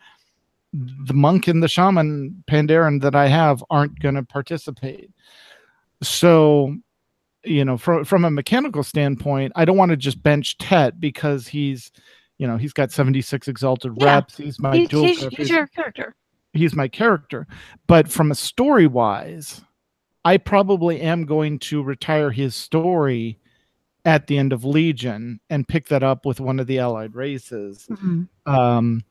The monk and the shaman Pandaren that I have aren't going to participate. So, from a mechanical standpoint, I don't want to just bench Tet because he's got 76 exalted reps. He's my he's your character. He's my character. But from a story-wise, I probably am going to retire his story at the end of Legion and pick that up with one of the allied races, and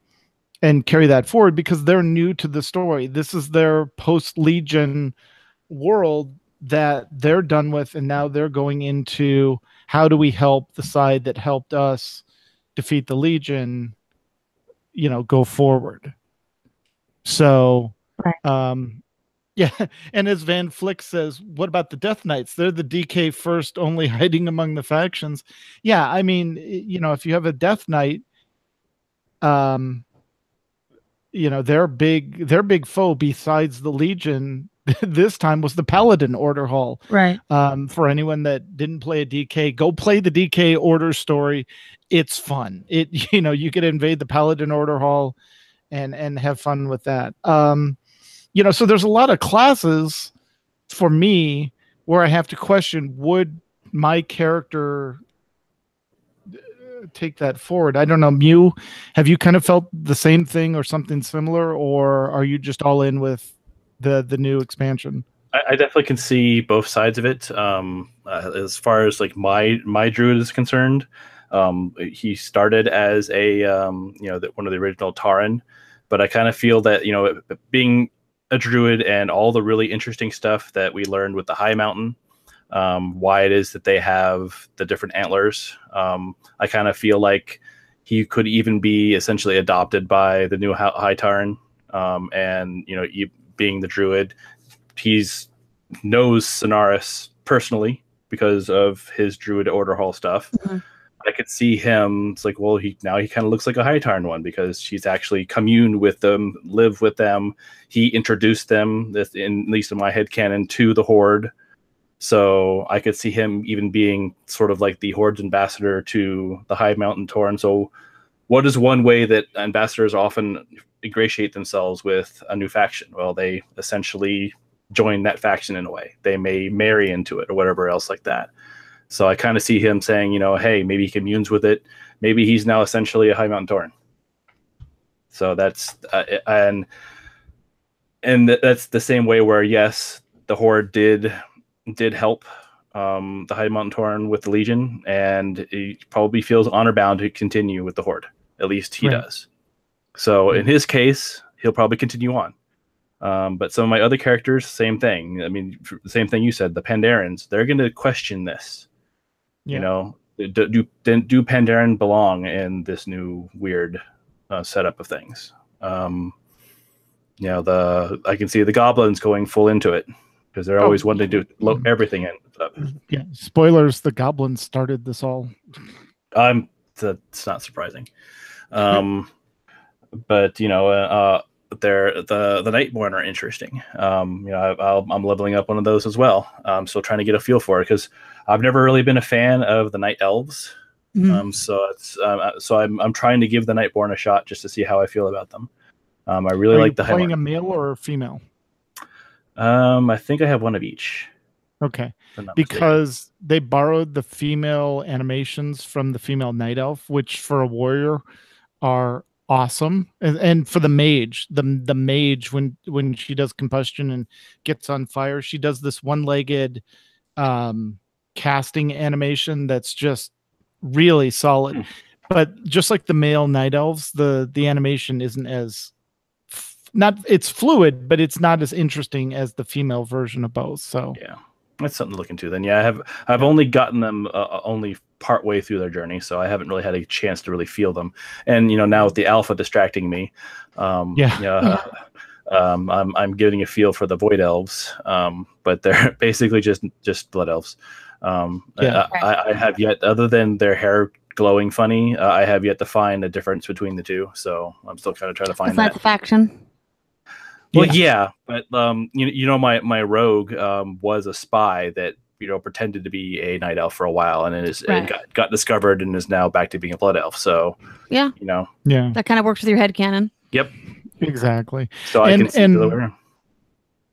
carry that forward, because they're new to the story. This is their post-Legion world that they're done with, and now they're going into how do we help the side that helped us defeat the Legion, go forward. So, yeah. And as Van Flick says, what about the Death Knights? They're the DK first, only hiding among the factions. Yeah. I mean, if you have a Death Knight, their big foe besides the Legion this time was the Paladin Order Hall. Right. For anyone that didn't play a DK, go play the DK Order story. It's fun. You could invade the Paladin Order Hall and have fun with that. So there's a lot of classes for me where I have to question, would my character take that forward? I don't know. Mew, have you kind of felt the same thing or something similar, or are you just all in with the new expansion? I definitely can see both sides of it. As far as like my druid is concerned, he started as a one of the original Tauren, but I kind of feel that being a druid and all the really interesting stuff that we learned with the High Mountain, why it is that they have the different antlers, I kind of feel like he could even be essentially adopted by the new High Tauren, and being the druid, he's knows Sonaris personally because of his druid order hall stuff. Mm-hmm. I could see him. It's like, well, he kind of looks like a High Tauren one because she's actually communed with them, lived with them. He introduced them, at least in my headcanon, to the Horde. So I could see him even being sort of like the Horde's ambassador to the High Mountain Tauren. So what is one way that ambassadors often ingratiate themselves with a new faction? Well, they essentially join that faction in a way. They may marry into it or whatever else like that. So I kind of see him saying, hey, maybe he communes with it. Maybe he's now essentially a High Mountain Tauren. So that's and that's the same way where, yes, the Horde did help the High Mountain Tauren with the Legion, and he probably feels honor bound to continue with the Horde. At least he does. So in his case, he'll probably continue on. But some of my other characters, same thing. I mean, the same thing you said. The Pandarens, they're going to question this. Yeah. Do Pandaren belong in this new weird setup of things? I can see the goblins going full into it because they're always wanting to do everything in. Yeah, spoilers: the goblins started this all. That's not surprising. But the Nightborn are interesting. I'm leveling up one of those as well. So trying to get a feel for it because I've never really been a fan of the Night Elves. So I'm trying to give the Nightborn a shot just to see how I feel about them. I really like the playing a male or a female. I think I have one of each. Okay, because they borrowed the female animations from the female Night Elf, which for a warrior are awesome, and for the mage, the mage when she does combustion and gets on fire, she does this one-legged casting animation that's just really solid. But just like the male Night Elves, the animation isn't as it's fluid, but it's not as interesting as the female version of both. So yeah, that's something to look into. Then yeah, I've only gotten them only part way through their journey, so I haven't really had a chance to really feel them. And now with the alpha distracting me, I'm getting a feel for the Void Elves, but they're basically just blood elves. I have yet, other than their hair glowing funny, I have yet to find a difference between the two. So I'm still trying to find that. That's a faction. Well, yeah, but my rogue was a spy that pretended to be a night elf for a while, and and got discovered, and is now back to being a blood elf. So yeah, that kind of works with your headcanon. Yep, exactly. So I can see the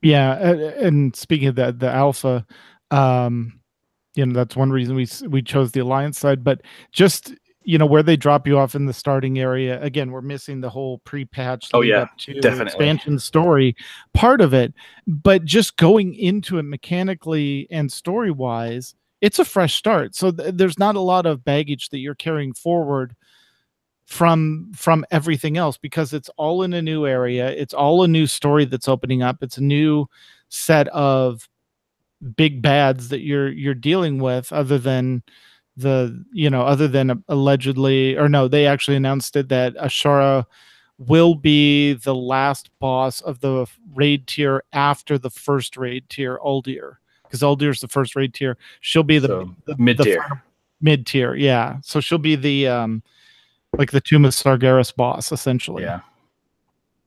yeah, and speaking of the alpha, that's one reason we chose the Alliance side, but just where they drop you off in the starting area. Again, we're missing the whole pre-patch lead up to definitely expansion story part of it, but just going into it mechanically and story-wise, it's a fresh start. So there's not a lot of baggage that you're carrying forward from everything else, because it's all in a new area. It's all a new story that's opening up. It's a new set of big bads that you're dealing with, other than allegedly, or no, they actually announced it, that Ashara will be the last boss of the raid tier after the first raid tier, Uldir, because Uldir is the first raid tier. She'll be the mid tier, yeah. So she'll be the like the Tomb of Sargeras boss, essentially. Yeah.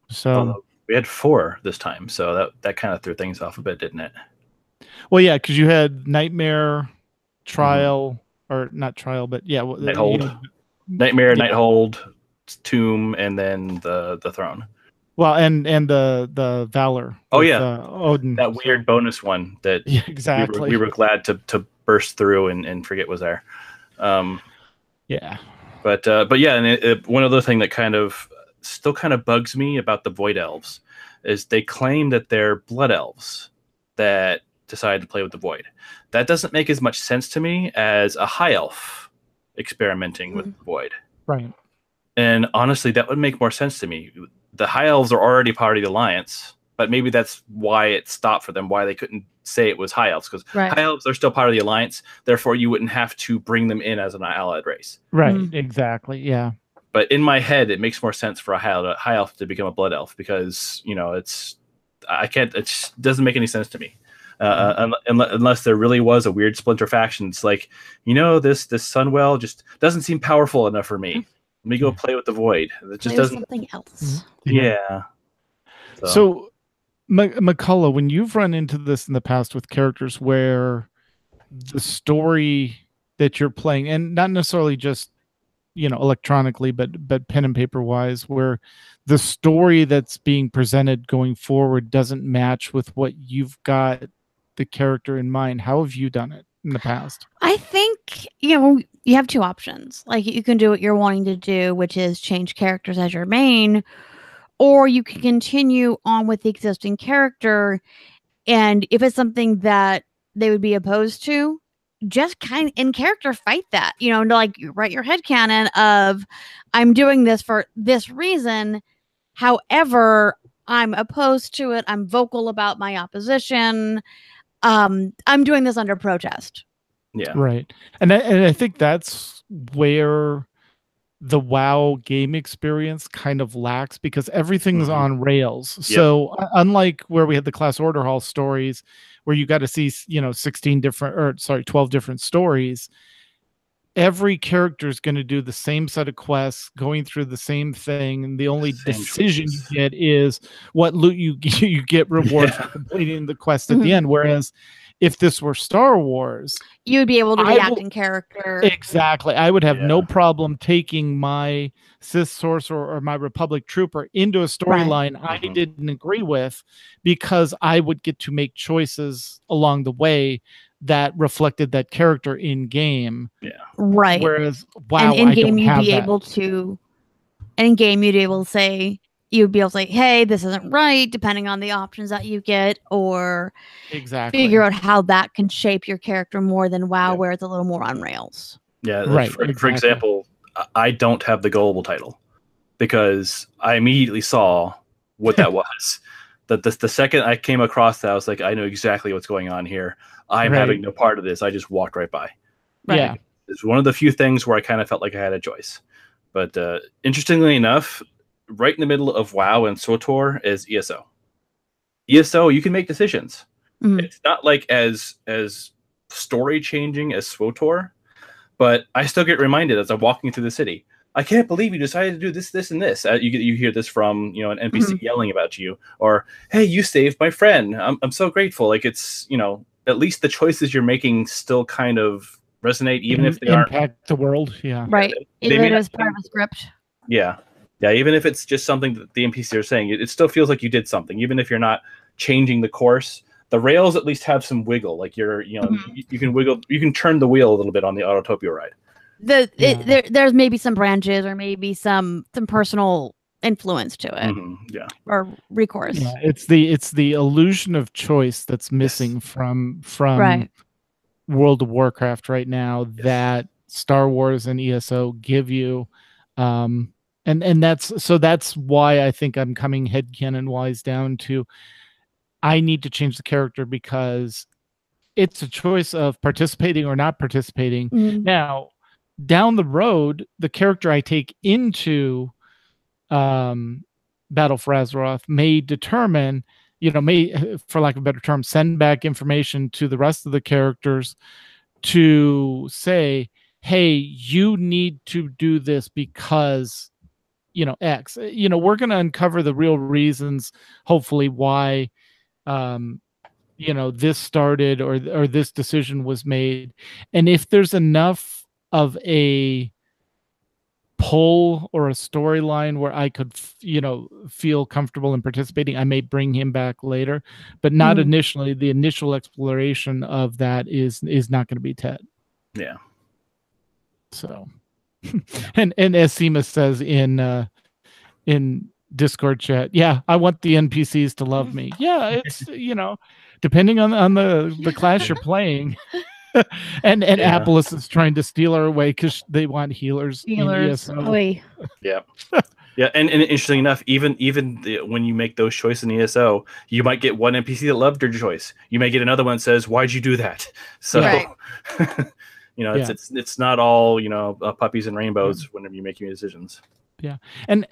So we had 4 this time, so that kind of threw things off a bit, didn't it? Well, yeah, because you had Nightmare, Trial. Or not Trial, but yeah, Nighthold, Nightmare, Nighthold, Tomb, and then the Throne. Well, and the Valor. Oh yeah, Odin. That weird bonus one that exactly we were glad to burst through and forget was there. Yeah, but yeah, and one other thing that still kind of bugs me about the Void Elves is they claim that they're blood elves that decided to play with the Void. That doesn't make as much sense to me as a high elf experimenting with the Void. Right. And honestly, that would make more sense to me. The high elves are already part of the Alliance, but maybe that's why it stopped for them, why they couldn't say it was high elves, because high elves are still part of the Alliance. Therefore, you wouldn't have to bring them in as an allied race. Right. Exactly. Yeah. But in my head, it makes more sense for a high elf to become a blood elf, because it doesn't make any sense to me. Unless there really was a weird splinter faction. It's like, this Sunwell just doesn't seem powerful enough for me. Let me go play with the Void. It just doesn't. Something else. Yeah. So McCullough, when you've run into this in the past with characters where the story that you're playing, and not necessarily just electronically, but pen and paper wise, where the story that's being presented going forward doesn't match with what you've got the character in mind, how have you done it in the past? I think you have 2 options. Like, you can do what you're wanting to do, which is change characters as your main, or you can continue on with the existing character, and if it's something that they would be opposed to, just kind of in character fight that, like write your headcanon of, I'm doing this for this reason, however I'm opposed to it, I'm vocal about my opposition, I'm doing this under protest. Yeah, right. And I think that's where the WoW game experience kind of lacks, because everything's on rails. Yep. So unlike where we had the Class Order Hall stories, where you got to see 12 different stories, every character is going to do the same set of quests, going through the same thing, and the only decision you get is what loot you get rewards for completing the quest at the end. Whereas if this were Star Wars, you would be able to react in character. Exactly. I would have no problem taking my Sith Sorcerer or my Republic Trooper into a storyline I didn't agree with, because I would get to make choices along the way that reflected that character in game. Yeah. Right. Whereas, and in game you'd be able to say, you'd be able to say, hey, this isn't right, depending on the options that you get, or figure out how that can shape your character more than WoW, where it's a little more on rails. Yeah, right. For example, I don't have the Gullible title because I immediately saw what that was. The second I came across that, I was like, I know exactly what's going on here. I'm having no part of this. I just walked right by. Yeah. It's one of the few things where I kind of felt like I had a choice. But interestingly enough, right in the middle of WoW and SWTOR is ESO. ESO, you can make decisions. It's not like as story changing as SWTOR, but I still get reminded as I'm walking through the city. I can't believe you decided to do this, this, and this. You hear this from an NPC yelling about you, or hey, you saved my friend. I'm so grateful. Like, it's at least the choices you're making still kind of resonate, even if they impact the world. Yeah, right. Even if it's part of a script. Yeah. Even if it's just something that the NPC are saying, it still feels like you did something, even if you're not changing the course. The rails at least have some wiggle. Like you can wiggle, you can turn the wheel a little bit on the Autotopia ride. There's maybe some branches or maybe some personal influence to it. Or recourse. Yeah, it's the illusion of choice that's missing from World of Warcraft right now that Star Wars and ESO give you. And that's why I think I'm coming headcanon wise down to I need to change the character, because it's a choice of participating or not participating. Now, down the road, the character I take into Battle for Azeroth may determine, may, for lack of a better term, send back information to the rest of the characters to say, hey, you need to do this because X. We're going to uncover the real reasons, hopefully, why this started or this decision was made. And if there's enough of a pull or a storyline where I could feel comfortable in participating, I may bring him back later, but not initially. The initial exploration of that is not going to be Ted. Yeah. So and as Seamus says in Discord chat, I want the NPCs to love me. Yeah, it's depending on the class you're playing. and Apollos is trying to steal our away because they want healers. Yeah, and interesting enough, even when you make those choices in ESO, you might get one NPC that loved your choice. You may get another one that says, "Why'd you do that?" So, it's not all puppies and rainbows whenever you're making decisions. Yeah. And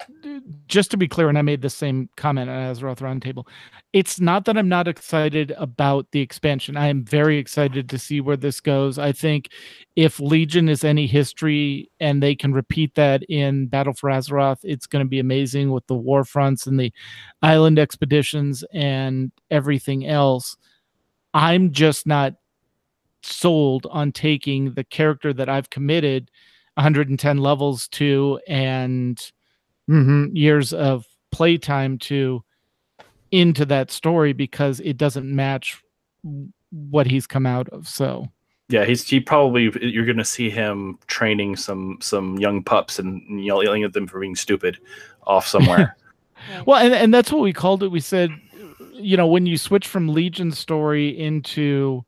just to be clear, and I made the same comment at Azeroth Roundtable, it's not that I'm not excited about the expansion. I am very excited to see where this goes. I think if Legion is any history and they can repeat that in Battle for Azeroth, it's going to be amazing with the war fronts and the island expeditions and everything else. I'm just not sold on taking the character that I've committed 110 levels to and years of playtime to into that story, because it doesn't match what he's come out of. So yeah, you're going to see him training some young pups and yelling at them for being stupid off somewhere. Well, and that's what we called it. We said, when you switch from Legion story into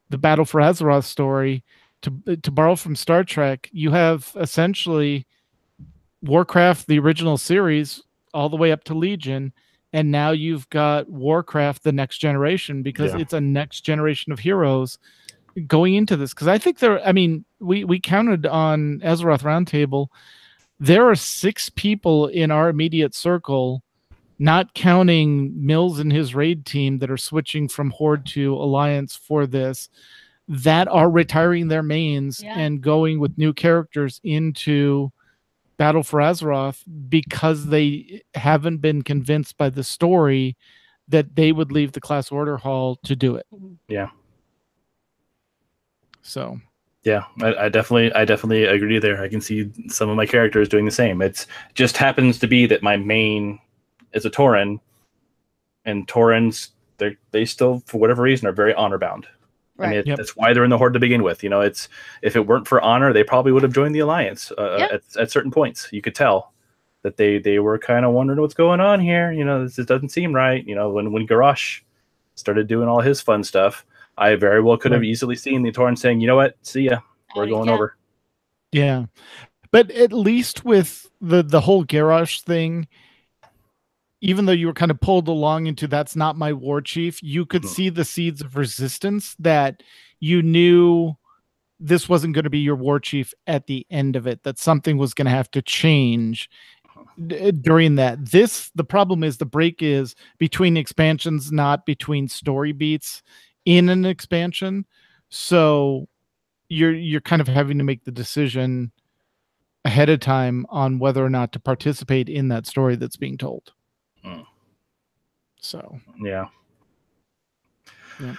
the Battle for Azeroth story, to borrow from Star Trek, you have essentially Warcraft, the original series, all the way up to Legion, and now you've got Warcraft, the next generation, because it's a next generation of heroes going into this. Because I think we counted on Azeroth Roundtable, there are 6 people in our immediate circle, not counting Mills and his raid team, that are switching from Horde to Alliance for this, that are retiring their mains and going with new characters into Battle for Azeroth because they haven't been convinced by the story that they would leave the class order hall to do it. Yeah. So. Yeah, I definitely agree there. I can see some of my characters doing the same. It just happens to be that my main is a Tauren, and Taurens, they still, for whatever reason, are very honor bound. Right. I mean, that's why they're in the Horde to begin with. You know, if it weren't for honor, they probably would have joined the Alliance at certain points. You could tell that they were kind of wondering what's going on here. You know, this doesn't seem right. You know, when Garrosh started doing all his fun stuff, I very well could have easily seen the Tauren saying, you know what, see ya, we're going over. Yeah. But at least with the whole Garrosh thing, even though you were kind of pulled along into that's not my war chief, you could see the seeds of resistance that you knew this wasn't going to be your war chief at the end of it, that something was going to have to change during that. The problem is the break is between expansions, not between story beats in an expansion. So you're kind of having to make the decision ahead of time on whether or not to participate in that story that's being told. So yeah. Well,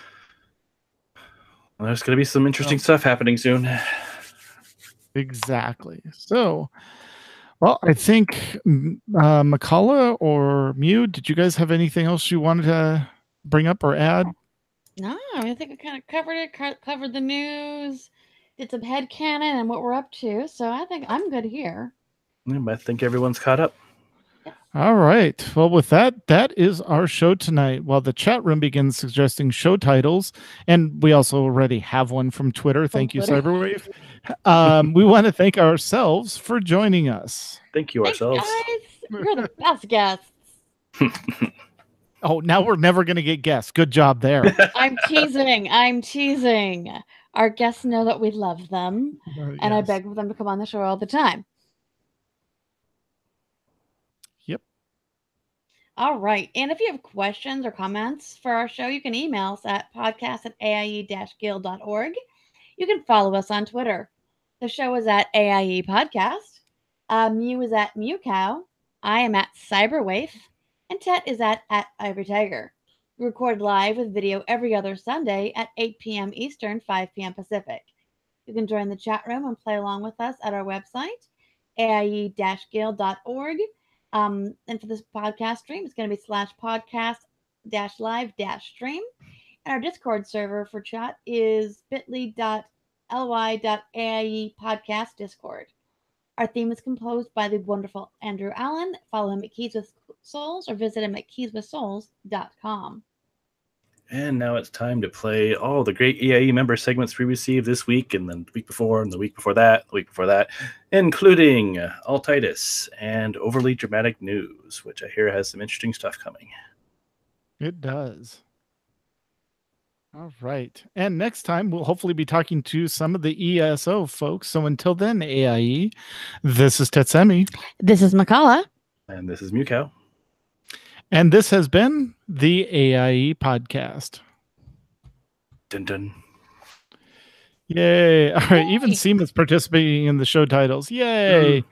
there's going to be some interesting stuff happening soon. Exactly. So, well, I think McCullough or Mew, did you guys have anything else you wanted to bring up or add? No, I think we kind of covered it, covered the news, did some headcanon and what we're up to. So I think I'm good here. I think everyone's caught up. All right. Well, with that is our show tonight. While the chat room begins suggesting show titles, and we also already have one from Twitter. Thank you, Cyberwave. We want to thank ourselves for joining us. Thank you, ourselves. Guys, you're the best guests. Oh, now we're never going to get guests. Good job there. I'm teasing. Our guests know that we love them, and I beg for them to come on the show all the time. All right. And if you have questions or comments for our show, you can email us at podcast@aie-guild.org. You can follow us on Twitter. The show is at AIE Podcast. Mew is at MewCow. I am at Cyberwaif. And Tet is at Ivory Tiger. We record live with video every other Sunday at 8 p.m. Eastern, 5 p.m. Pacific. You can join the chat room and play along with us at our website, aie-guild.org. And for this podcast stream, it's going to be /podcast-live-stream. And our Discord server for chat is bit.ly.aie podcast discord. Our theme is composed by the wonderful Andrew Allen. Follow him at Keys with Souls or visit him at keyswithsouls.com. And now it's time to play all the great AIE member segments we received this week, and then the week before, and the week before that, including Altitis and Overly Dramatic News, which I hear has some interesting stuff coming. It does. All right. And next time, we'll hopefully be talking to some of the ESO folks. So until then, AIE, this is Tetsemi. This is McCullough. And this is MewCow. And this has been the AIE Podcast. Dun dun. Yay. All right. Even Seema's participating in the show titles. Yay.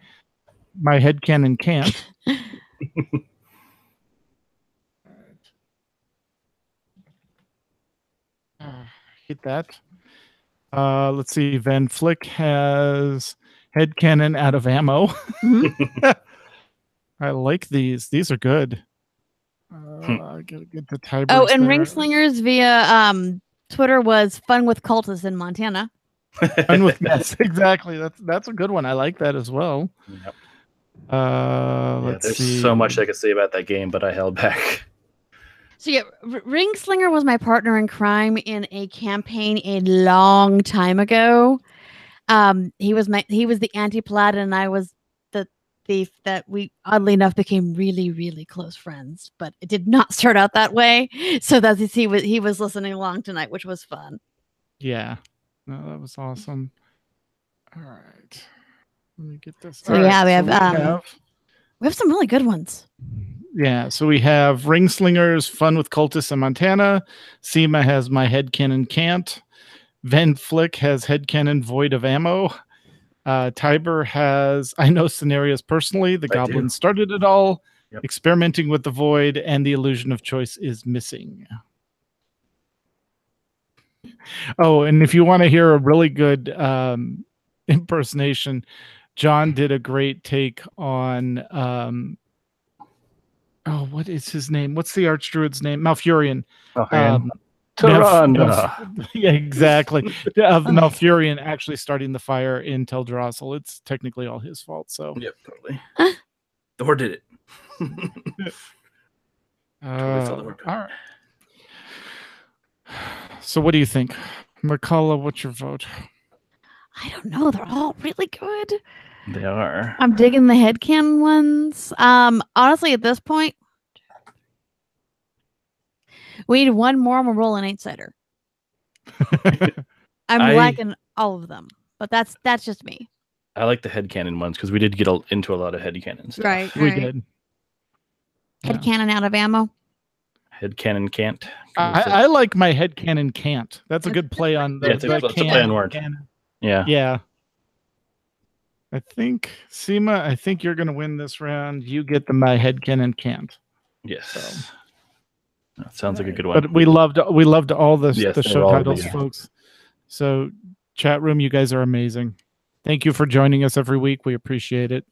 My headcanon can't. Hit that. Let's see. Van Flick has headcanon out of ammo. I like these. These are good. I gotta get the tiebreakers. Oh, and Ringslingers via Twitter was fun with cultists in Montana. Fun with yes, exactly. That's a good one. I like that as well. Yep. Let's see. There's so much I could say about that game, but I held back. So yeah, Ringslinger was my partner in crime in a campaign a long time ago. He was the anti-Paladin, and I was the thief that we oddly enough became really, really close friends. But it did not start out that way. So that's he was listening along tonight, which was fun. Yeah, no, that was awesome. All right, let me get this. So yeah, we have some really good ones. Yeah, so we have Ringslingers, Fun with Cultists in Montana. Seema has My Headcanon Can't. Van Flick has headcanon void of ammo. Tiber has I know scenarios personally. The goblin started it all. Yep. Experimenting with the void and the illusion of choice is missing. Oh, and if you want to hear a really good impersonation, John did a great take on what is his name? What's the Archdruid's name? Malfurion. Yeah, exactly. Of Malfurion actually starting the fire in Teldrassil. It's technically all his fault. So yep, totally. Thor did it. All right. So what do you think? McCullough, what's your vote? I don't know. They're all really good. They are. I'm digging the headcanon ones. Honestly, at this point, we need one more and we're rolling 8-sider. I'm liking all of them, but that's just me. I like the headcanon ones because we did get into a lot of headcanon stuff. Right. We did. Headcanon out of ammo. Headcanon can't. I like my headcanon can't. That's a good play on the it's a play on word. Yeah. Yeah. I think, Seema, you're going to win this round. You get my headcanon can't. Yes. So. That sounds like a good one. But we loved all the show titles, folks. So, chat room, you guys are amazing. Thank you for joining us every week. We appreciate it.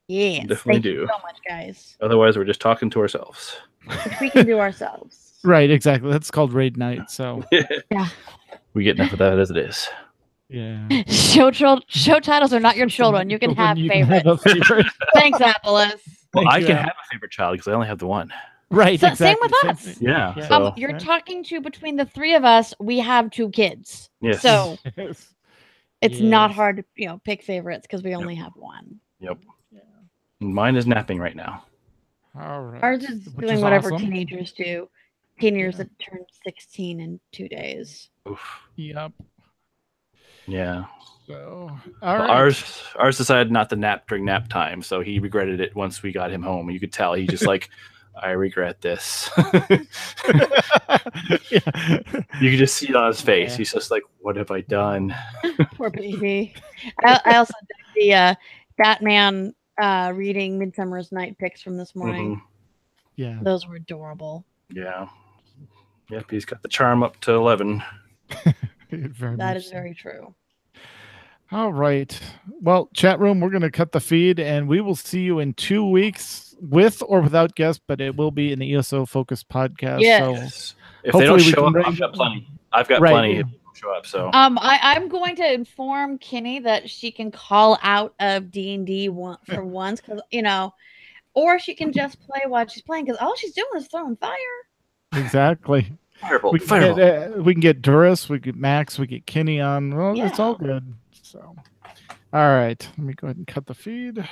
Yes, definitely thank do. You so much, guys. Otherwise, we're just talking to ourselves. Which we can do ourselves. Right, exactly. That's called raid night. So yeah, we get enough of that as it is. Yeah. Show titles are not your children. You can have favorites. Thanks, Apollos. Well, I can have a favorite child because I only have the one. Right. So, exactly. Same with us. Yeah. So. You're talking to between the three of us. We have 2 kids. Yes. So it's not hard to pick favorites because we only have one. Yep. Yeah. Mine is napping right now. All right. Ours is doing whatever teenagers do. Teenagers that turn 16 in 2 days. Oof. Yep. Yeah. So ours decided not to nap during nap time, so he regretted it once we got him home. You could tell he just like, I regret this. You could just see it on his face. Yeah. He's just like, what have I done? Poor baby. I also did the Batman reading Midsummer's Night picks from this morning. Mm-hmm. Yeah. Those were adorable. Yeah. Yep, he's got the charm up to 11. That is very true. All right. Well, chat room, we're going to cut the feed and we will see you in 2 weeks with or without guests, but it will be an ESO focused podcast. Yes. So if they don't show up, I've got plenty. I've got plenty if they don't show up. So I'm going to inform Kenny that she can call out of D&D for once, because or she can just play while she's playing, because all she's doing is throwing fire. Exactly. Fireball. We can get Duras, we get Max, we get Kenny on. Well, it's all good. So, all right. Let me go ahead and cut the feed.